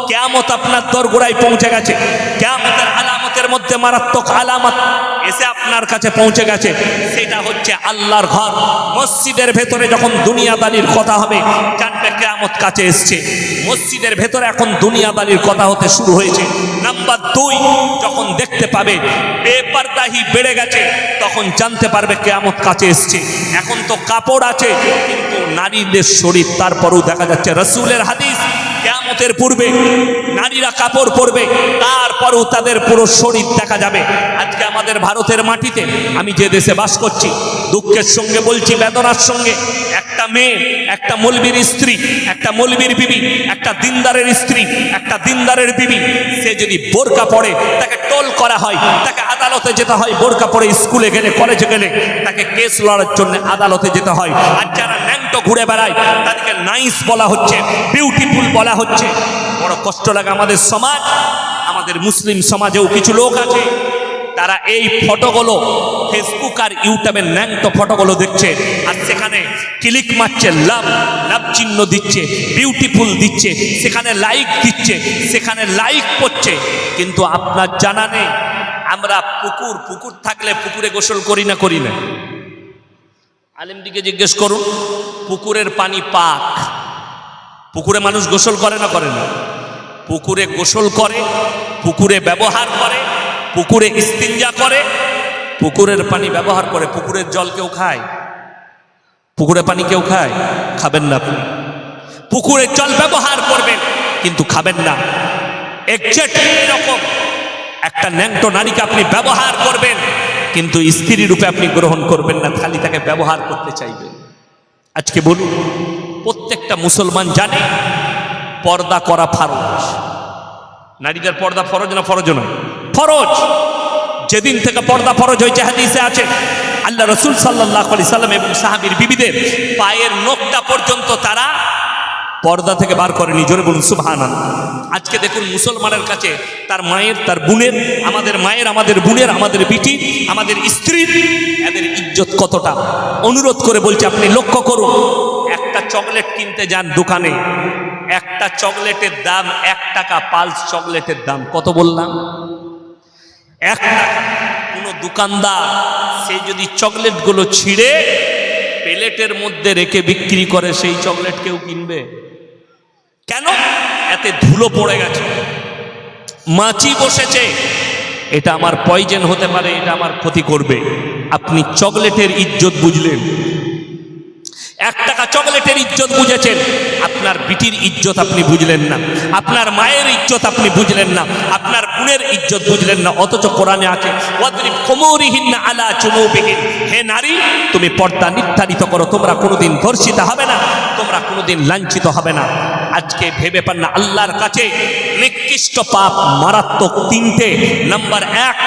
কিয়ামত আপনার দরগোড়ায় পৌঁছে গেছে। কিয়ামতের আলামতের মধ্যে মারাত্মক আলামত এসে আপনার কাছে পৌঁছে গেছে। সেটা হচ্ছে আল্লাহর ঘর। মসজিদের ভেতরে যখন দুনিয়াদারির কথা হবে, জানবে কিয়ামত কাছে এসছে। মসজিদের ভেতরে এখন দুনিয়াদারির কথা হতে শুরু হয়েছে। নাম্বার 2, যখন দেখতে পাবে বেপরদাহি বেড়ে গেছে, তখন জানতে পারবে কিয়ামত কাছে এসছে। এখন তো কাপড় আছে, কিন্তু নারীদের শরীর, তারপরেও দেখা যাচ্ছে রাসূলের হাদিস, কিয়ামতের পূর্বে নারীরা কাপড় পরবে, তারপরেও তাদের পুরো শরীর দেখা যাবে। আজকে আমাদের ভারতের মাটিতে, আমি যে দেশে বাস করছি, দুঃখের সঙ্গে বলছি, বেদনার সঙ্গে, একটা মেয়ে, একটা মৌলবীর স্ত্রী, একটা মৌলবীর বিবি, একটা দিনদারের স্ত্রী, একটা দিনদারের বিবি, সে যদি বোরকা পরে তাকে টোল করা হয়, তাকে আদালতে যেতে হয়, বোরকা পরে স্কুলে গেলে কলেজে গেলে তাকে কেস লড়ার জন্য আদালতে যেতে হয়। আর যারা ন্যাংটো ঘুরে বেড়ায় তাদেরকে নাইস বলা হচ্ছে, বিউটিফুল বলা হচ্ছে। বড় কষ্ট লাগে আমাদের সমাজ, আমাদের মুসলিম সমাজেও কিছু লোক আছে তারা এই ফটোগুলো ফেসবুক আর ইউটিউবের ন্যাংটো ফটোগুলো দেখছে, আর সেখানে ক্লিক মারছে, লাভ লাভ চিহ্ন দিচ্ছে, বিউটিফুল দিচ্ছে, সেখানে লাইক দিচ্ছে, সেখানে লাইক করছে। কিন্তু আপনার জানা নেই আমরা পুকুর থাকলে পুকুরে গোসল করি না? আলেমদিকে জিজ্ঞেস করুন, পুকুরের পানি পাক, পুকুরে মানুষ গোসল করে না? পুকুরে গোসল করে, পুকুরে ব্যবহার করে, পুকুরে ইস্তিনজা করে, পুকুরের পানি ব্যবহার করে। পুকুরের জল কেউ খায়? পুকুরের পানি কেউ খায়? খাবেন না আপনি। পুকুরের জল ব্যবহার করবেন কিন্তু খাবেন না। এক্স্যাক্টলি এরকম একটা ন্যাংটো নারীকে আপনি ব্যবহার করবেন কিন্তু স্ত্রী রূপে আপনি গ্রহণ করবেন না, খালি তাকে ব্যবহার করতে চাইবেন। আজকে বলুন, প্রত্যেকটা মুসলমান জানে পর্দা করা ফরজ। নারীদের পর্দা ফরজ না ফরজ নয়? ফরজ। যেদিন থেকে পর্দা ফরজ হয়েছে হাদিসে আছে আল্লাহ রাসূল সাল্লাল্লাহু আলাইহি সাল্লাম এবং সাহাবীর বিবিদের পায়ের নখটা পর্যন্ত তারা পর্দা থেকে বার করেনি। জোরে বলুন সুবহানাল্লাহ। আজকে দেখুন মুসলমানের কাছে তার মায়ের, তার বোনের, আমাদের মায়ের, আমাদের বোনের, আমাদের বিটি, আমাদের স্ত্রীর, এদের ইজ্জত কতটা। অনুরোধ করে বলছি আপনি লক্ষ্য করুন, একটা চকলেট কিনতে যান দোকানে, একটা চকলেটের দাম 1 টাকা। পালস চকলেটের দাম কত বললাম? 1 টাকা। কোনো দোকানদার সে যদি চকলেটগুলো ছিঁড়ে প্লেটের মধ্যে রেখে বিক্রি করে, সেই চকলেট কেউ কিনবে? কেন? এতে ধুলো পড়ে গেছে, মাছি বসেছে, এটা আমার পয়জন হতে পারে, এটা আমার ক্ষতি করবে। আপনি চকলেটের ইজ্জত বুঝলেন, 1 টাকা চকলেটের ইজ্জত বুঝেছেন, আপনার বিটির ইজ্জত আপনি বুঝলেন না, আপনার মায়ের ইজ্জত আপনি বুঝলেন না, আপনার বোনের ইজ্জত বুঝলেন না। অথচ কোরআনে আছে ওয়াদরিব খুমুরিহিন্না আলা জুনুবিহিন, হে নারী তুমি পর্দা নির্ধারিত করো, তোমরা কোনোদিন ধর্ষিত হবে না, তোমরা কোনোদিন লাঞ্ছিত হবে না। আজকে ভেবে পান না আল্লাহর কাছে নিকৃষ্ট পাপ মারাত্মক 3টে। নাম্বার 1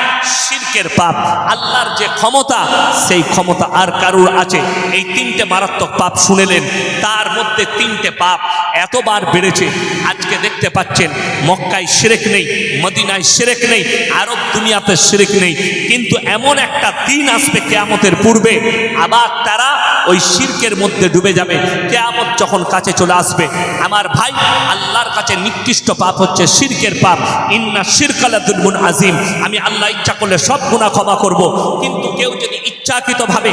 শিরকের পাপ। আল্লাহর যে ক্ষমতা সেই ক্ষমতা আর কারুর আছে? এই 3টে মারাত্মক পাপ শুনেলেন, তার মধ্যে 3টে পাপ এতবার বেড়েছে। আজকে দেখতে পাচ্ছেন মক্কায় শিরক নেই, মদিনায় শিরক নেই, আরব দুনিয়াতে শিরক নেই, কিন্তু এমন একটা দিন আসবে কিয়ামতের পূর্বে আবার তারা ওই শিরকের মধ্যে ডুবে যাবে। কিয়ামত যখন কাছে চলে আসবে, আমার ভাই, আল্লাহর কাছে নিকৃষ্ট পাপ হচ্ছে শিরকের পাপ। ইন্না শিরকা লাযুলমুন আযীম। আমি আল্লাহ ইচ্ছা করলে সব গুনাহ ক্ষমা করব, কিন্তু কেউ যদি ইচ্ছাকৃতভাবে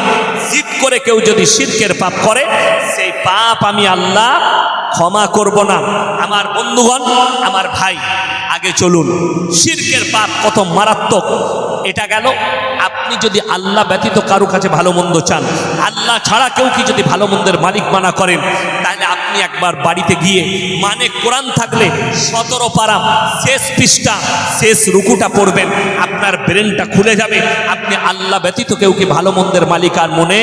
জিদ করে কেউ যদি শিরকের পাপ করে, সেই পাপ আমি আল্লাহ ক্ষমা করব না। আমার বন্ধুগণ, আমার ভাই, আগে চলুন, শিরকের পাপ কত মারাত্মক এটা গেল। আপনি যদি আল্লাহ ব্যতীত কারো কাছে ভালো মন্দ চান, আল্লাহ ছাড়া কেউ কি যদি ভালো মন্দের মালিক মানা করেন, তাহলে আপনি একবার বাড়িতে গিয়ে মানে কোরআন থাকলে 17 পারা শেষ পৃষ্ঠা শেষ রুকুটা পড়বেন, আপনার ব্রেনটা খুলে যাবে। আপনি আল্লাহ ব্যতীত কেউ কি ভালো মন্দের মালিক আর মনে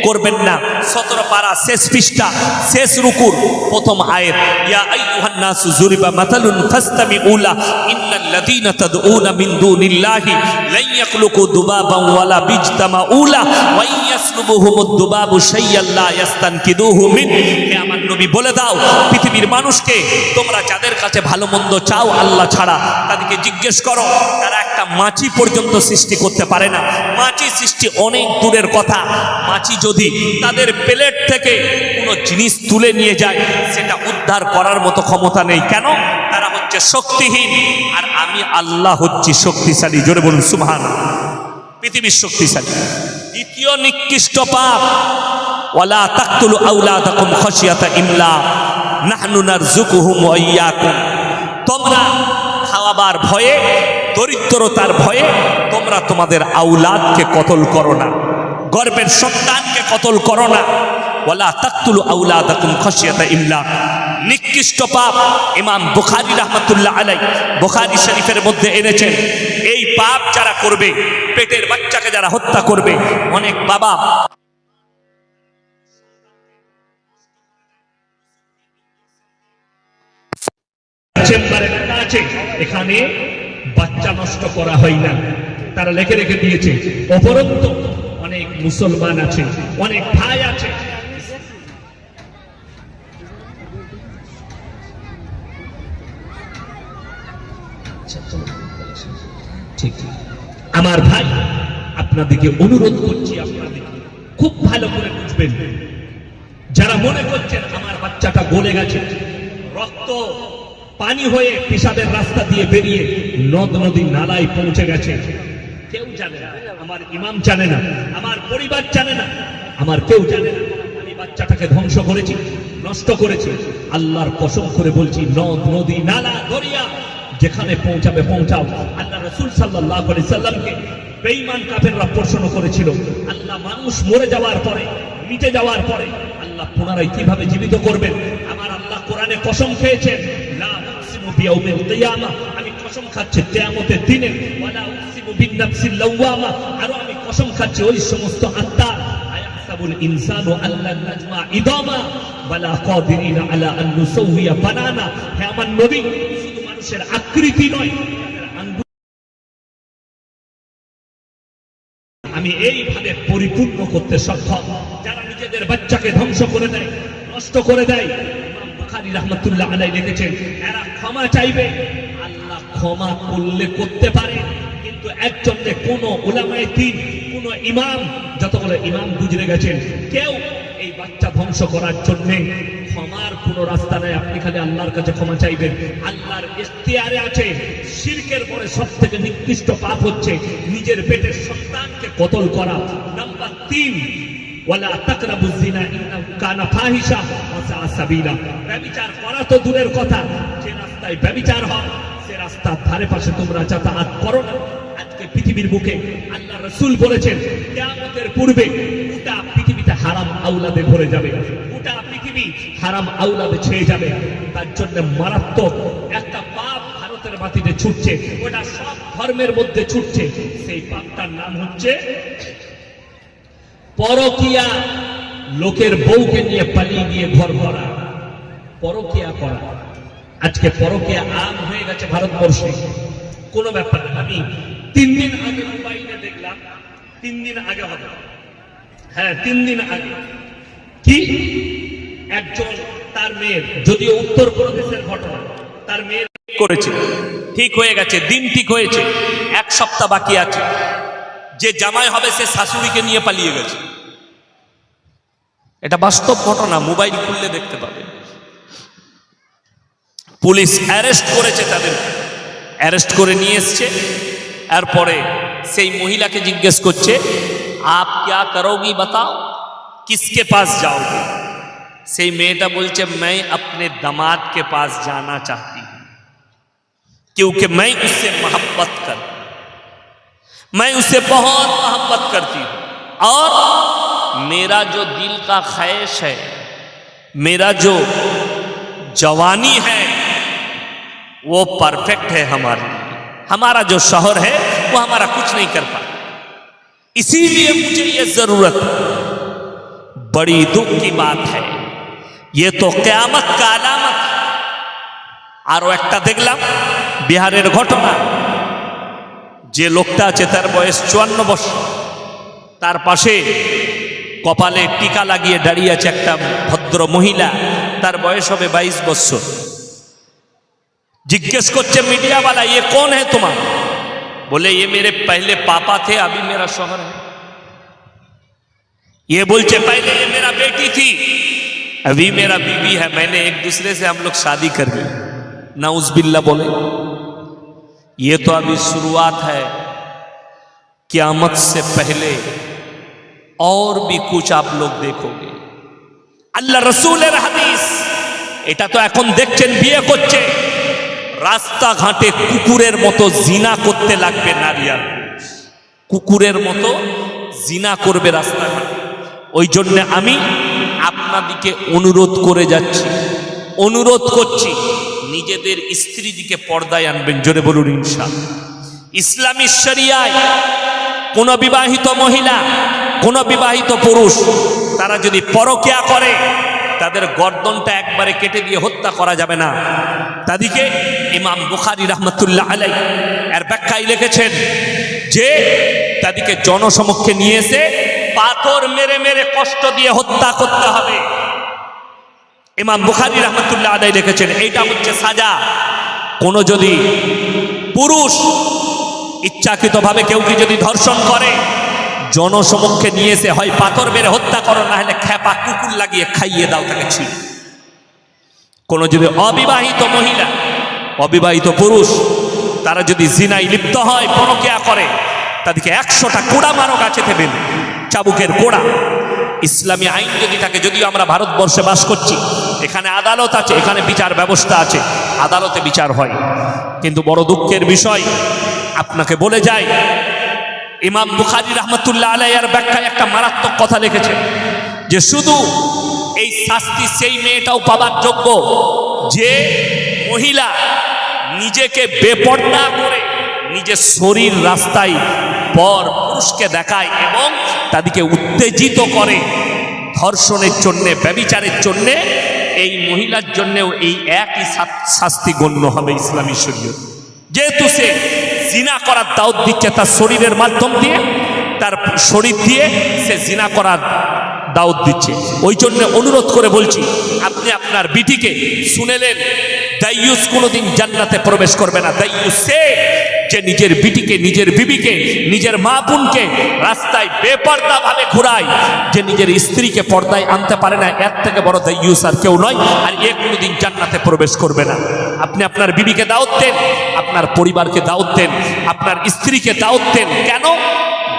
করবেন না। 17 পারা শেষ পৃষ্ঠা শেষ রুকুর প্রথম আয়াত, ইয়া আইয়ুহান নাসু যুরিবা মাতালুন ফাসতামিউ লা ইন্নাল লাযীনা তাদউনা মিন দুনিল্লাহি লা ইয়াখলুকু দুবাবান ওয়ালা বিজতামাউ লা ওয়া ইয়াসলুবুহুমুদ দুবাবু শাইয়্যান লা ইয়াস্তানকিদুহু মিন। হে আমার নবী বলে দাও পৃথিবীর মানুষকে, তোমরা যাদের কাছে ভালো মন্দ চাও আল্লাহ ছাড়া, তাদেরকে জিজ্ঞেস করো, তারা একটা মাছি পর্যন্ত সৃষ্টি করতে পারে না। মাছি সৃষ্টি অনেক দূরের কথা, মাছি যদি তাদের প্লেট থেকে কোনো জিনিস তুলে নিয়ে যায়, সেটা উদ্ধার করার মতো ক্ষমতা নেই। কেন? তারা হচ্ছে শক্তিহীন, আর আমি আল্লাহ হচ্ছি শক্তিশালী। জোরে বলুন সুবহানাল্লাহ। পৃথিবীর শক্তিশালী। দ্বিতীয় নিকৃষ্ট পাপ, ওয়ালা তাকতুলু আওলাদাকুম খাশিয়াতা ইমলাক নাহনু নারযুকুহুম ওয়া ইয়্যাকুম। তোমরা খাওয়াবার ভয়ে, দরিদ্রতার ভয়ে তোমরা তোমাদের আওলাদকে কতল করো না, গর্বের সন্তানকে কতল করো না। ওয়ালা তাকতুলু আওলাদাকুম খাশিয়াতা ইমলাক। নিকৃষ্ট পাপ। ইমাম বুখারী রাহমাতুল্লাহ আলাইহি বুখারী শরীফের মধ্যে এনেছেন, এই পাপ যারা করবে, পেটের বাচ্চাকে যারা হত্যা করবে, অনেক বাবা চেম্বারে আছে, এখানে বাচ্চা নষ্ট করা হয় না, তারা লেখে রেখে দিয়েছে। অপরন্ত অনেক মুসলমান আছে, অনেক ভাই আছে, ঠিক আমার ভাই আপনাদেরকে অনুরোধ করছি, আপনাদেরকে খুব ভালো করে বুঝবেন। যারা মনে করছেন আমার বাচ্চাটা গলে গেছে, রক্ত পানি হয়ে পেশাবের রাস্তা দিয়ে বেরিয়ে নদ নদী নালায় পৌঁছে গেছে, কেউ জানে না, আমার ইমাম জানে না, আমার পরিবার জানে না, আমার কেউ জানে না, আমি বাচ্চাটাকে ধ্বংস করেছি, নষ্ট করেছি। আল্লাহর কসম করে বলছি, নদ নদী নালা দরিয়া যেখানে পৌঁছাবে পৌঁছাও। আল্লাহ রাসূল সাল্লাল্লাহু আলাইহি সাল্লামকে বেঈমান কাফেররা প্রশ্ন করেছিল, আল্লাহ মানুষ মরে যাওয়ার পরে, মিটে যাওয়ার পরে আল্লাহ পুনরায় কিভাবে জীবিত করবেন? আমার আল্লাহ কোরআনে কসম খেয়েছেন, লা উকসিমু বিয়াউমিল কিয়ামা, আমি কসম খাচ্ছি কিয়ামতের দিনে, ওয়ালা উকসিমু বিন-নাফসিল লাওয়ামা, আর আমি কসম খাচ্ছি ওই সমস্ত আত্মা, আয়াহসাবুল ইনসানু আল্লা নাজমা ইদামা ওয়ালা কাদিরিনা আলা আন নুসাউইয়া বানানা। হে আমার নবী, শুধু মানুষের আকৃতি নয়, আমি এইভাবে পরিপূর্ণ করতে সক্ষম। যারা নিজেদের বাচ্চাকে ধ্বংস করে দেয়, নষ্ট করে দেয়, ইমাম বুখারী রাহমাতুল্লাহ আলাইহি লিখেছেন, এরা ক্ষমা চাইবে, আল্লাহ ক্ষমা করলে করতে পারে, কিন্তু একজনকে কোন উলামায়ে দ্বীন, কোন ইমাম, যতগুলো ইমাম গুজরে গেছেন, কেউ এই বাচ্চা ধ্বংস করার জন্য ক্ষমার কোন রাস্তা নাই। আপনি খালি আল্লাহর কাছে ক্ষমা চাইবেন, আল্লাহর ইখতিয়ারে আছে। শিরকের পরে সবথেকে নিকৃষ্ট পাপ হচ্ছে নিজের পেটের সন্তানকে কতল করা। নাম্বার 3, ওয়ালা তাকরাবুজ জিনা ইন্নাহু কানা ফাহিশা ওয়া সাআ সাবিলা। ব্যভিচার করা তো দূরের কথা, যে রাস্তায় ব্যভিচার হয় সে রাস্তার ধারে পাশে তোমরা যাতায়াত করো না। আজকে পৃথিবীর বুকে আল্লাহ রাসূল বলেছেন, কিয়ামতের পূর্বে গোটা পৃথিবীতে হারাম আওলাদে ভরে যাবে, গোটা পৃথিবী হারাম আওলাদে ছেয়ে যাবে। তার জন্য মারাত্মক একটা পাপ ভারতের মাটিতে ছুটছে, ওটা সব ধর্মের মধ্যে ছুটছে। সেই পাপটার নাম হচ্ছে পরকিয়া। লোকের বউকে নিয়ে পালিয়ে গিয়ে ঘর ভরা, পরকিয়া করা। আজকে পরকিয়া আম হয়ে গেছে ভারতবর্ষে, কোনো ব্যাপার না। আমি 3 দিন আগে মোবাইলে দেখলাম, 3 দিন আগে হবে, হ্যাঁ 3 দিন আগে, কি একজন তার মেয়ের, যদিও উত্তরপ্রদেশের ঘটনা, তার মেয়ের করেছে, ঠিক হয়ে গেছে, দিন ঠিক হয়েছে, 1 সপ্তাহ বাকি আছে, যে জামাই হবে সে শাশুড়িকে নিয়ে পালিয়ে গেছে। এটা বাস্তব ঘটনা, মোবাইল খুললে দেখতে পাবে। পুলিশ অ্যারেস্ট করেছে, তাদের অ্যারেস্ট করে নিয়ে এসছে। এরপরে সেই মহিলাকে জিজ্ঞেস করছে, আপ क्या करोगी बताओ, किसके पास जाओगे? সেই মেয়েটা বলছে, मैं अपने दामाद के पास जाना चाहती हूं, क्योंकि मैं उससे मोहब्बत कर, मैं उससे बहुत मोहब्बत करती हूं, और मेरा जो दिल का ख्वाहिश है, मेरा जो जवानी है वो परफेक्ट है हमारे लिए, हमारा जो शौहर है वो हमारा कुछ नहीं कर पाता, इसीलिए मुझे ये जरूरत है। बड़ी दुख की बात है, ये तो क़यामत का आलामत। আরো একটা দেখলাম বিহারের ঘটনা, যে লোকটা আছে তার বয়স 54 বছর, তার পাশে কপালে টিকা লাগিয়ে দাঁড়িয়ে আছে একটা ভদ্র মহিলা, তার বয়স হবে 22 বছর। जिज्ञेस करছে मीडिया वाला, ये कौन है तुम्हारा? बोले ये मेरे पहले पापा थे, अभी मेरा शौहर है। ये बोलते पहले ये मेरा बेटी थी, अभी मेरा बीवी है, मैंने एक दूसरे से हम लोग शादी कर ली। नाउज़बिल्लाह बोले, ये तो अभी शुरुआत है, क़यामत से पहले और भी कुछ आप लोग देखोगे। अल्लाह रसूलेर हादीस, এটা তো এখন দেখছেন বিয়ে করছে, রাস্তাঘাটে কুকুরের মতো জিনা করতে লাগবে নারী আর পুরুষ, কুকুরের মতো জিনা করবে রাস্তাঘাটে। ওই জন্য আমি আপনাদেরকে অনুরোধ করে যাচ্ছি, অনুরোধ করছি, নিজেদের স্ত্রীদিকে পর্দায় আনবেন, জোরে বলুন ইনশাআল্লাহ। ইসলামী শরিয়ায় কোন বিবাহিত মহিলা, কোন বিবাহিত পুরুষ, তারা যদি পরকিয়া করে তাদের গর্দনটা একবারে কেটে দিয়ে হত্যা করা যাবে না। তাদেরকে ইমাম বুখারী রাহমাতুল্লাহ আলাইহি এর ব্যাখ্যায় লিখেছেন, যে তাদেরকে জনসমক্ষে নিয়ে এসে পাথর মেরে মেরে কষ্ট দিয়ে হত্যা করতে হবে। ইমাম বুখারী রাহমাতুল্লাহ আলাইহি লিখেছেন এইটা হচ্ছে সাজা। কোনো যদি পুরুষ ইচ্ছাকৃতভাবে কেউ কি যদি ধর্ষণ করে, জনসমক্ষে নিয়ে এসে হয় পাথর মেরে হত্যা করো, না হলে খেপা কুকুর লাগিয়ে খাইয়ে দাও তাকে ছিঁড়ে। কোনো যদি অবিবাহিত মহিলা, অবিবাহিত পুরুষ তারা যদি জিনায় লিপ্ত হয়, পরকীয়া করে, তাদেরকে 100টা কোড়া মারো গাছেতে বেঁধে, চাবুকের কোড়া। ইসলামী আইন যদি থাকে, যদিও আমরা ভারতবর্ষে বাস করছি, এখানে আদালত আছে, এখানে বিচার ব্যবস্থা আছে, আদালতে বিচার হয়। কিন্তু বড় দুঃখের বিষয় আপনাকে বলে যায়, ইমাম বুখারী রাহমাতুল্লাহ আলাইহির ব্যাখ্যায় একটা মারাত্মক কথা লিখেছে যে শুধু এই শাস্তি সেই মেয়েটাও পাবার যোগ্য যে মহিলা নিজেকে বেপর্দা করে নিজের শরীর রাস্তায় পর পুরুষকে দেখায় এবং তাদেরকে উত্তেজিত করে ধর্ষণের জন্যে, ব্যভিচারের জন্যে, এই মহিলার জন্যেও এই একই শাস্তি গণ্য হবে ইসলামী শরীয়ত। যেহেতু সে জিনা করার দাওয়াত দিচ্ছে তার শরীরের মাধ্যম দিয়ে, তার শরীর দিয়ে সে জিনা করার দাওয়াত দিচ্ছে। ওই জন্য অনুরোধ করে বলছি, আপনি আপনার বিটিকে শুনেলেন, দাইয়ুস কোনোদিন জান্নাতে প্রবেশ করবে না। দাইয়ুস সে যে নিজের বিটিকে, নিজের বিবিকে, নিজের মা বোনকে রাস্তায় বেপর্দা ভাবে ঘুরায়, যে নিজের স্ত্রীকে পর্দায় আনতে পারে না, এর থেকে বড় দাইয়ুস আর কেউ নয়। আর এ কোনোদিন জান্নাতে প্রবেশ করবে না। আপনি আপনার বিবিকে দাওয়াত দেন, আপনার পরিবারকে দাওয়াত দেন, আপনার স্ত্রীকে দাওয়াত দেন। কেন?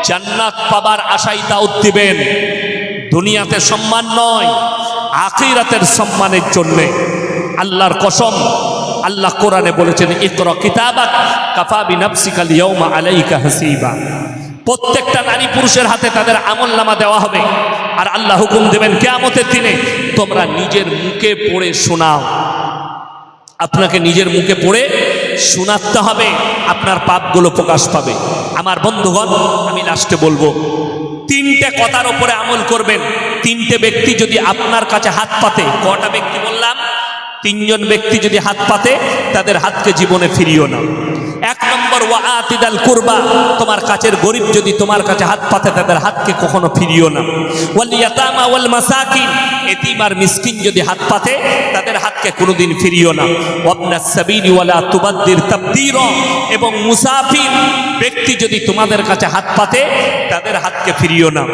জান্নাত পাবার আশায় দাওয়াত দিবেন। দুনিয়াতে সম্মান নয়, আখিরাতের সম্মানের জন্যে। আল্লাহর কসম, আল্লাহ কোরআনে বলেছেন, ইকরা কিতাবাক কাফা বিনাফসিকা আল-ইয়াওমা আলাইকা হাসিবা। প্রত্যেকটা নারী পুরুষের হাতে তাদের আমলনামা দেওয়া হবে, আর আল্লাহ হুকুম দেবেন কিয়ামতের দিনে, তোমরা নিজের মুখে পড়ে শোনাও। আপনাকে নিজের মুখে পড়ে শোনাতে হবে, আপনার পাপগুলো প্রকাশ পাবে। আমার বন্ধুগণ, আমি লাস্টে বলবো, 3টে কথার উপরে আমল করবেন। 3টে ব্যক্তি যদি আপনার কাছে হাত পাতে, কটা ব্যক্তি বললাম? 3 জন ব্যক্তি যদি হাত পাতে, তাদের হাতকে জীবনে ফিরিও না। 1 নম্বর, ওয়া আতিদাল কুরবা, তোমার কাছের গরিব যদি তোমার কাছে হাত পাতে, তাদের হাতকে কখনো ফিরিও না। ওয়াল ইয়াতামা ওয়াল মাসাকিন, এতিম আর মিসকিন যদি হাত পাতে, তাদের হাতকে কোনোদিন ফিরিও না। ওয়াবনাস সাবিলি ওয়ালা তুবাদ্দির তাবদীরা, এবং মুসাফির ব্যক্তি যদি তোমাদের কাছে হাত পাতে, তাদের হাতকে ফিরিও না।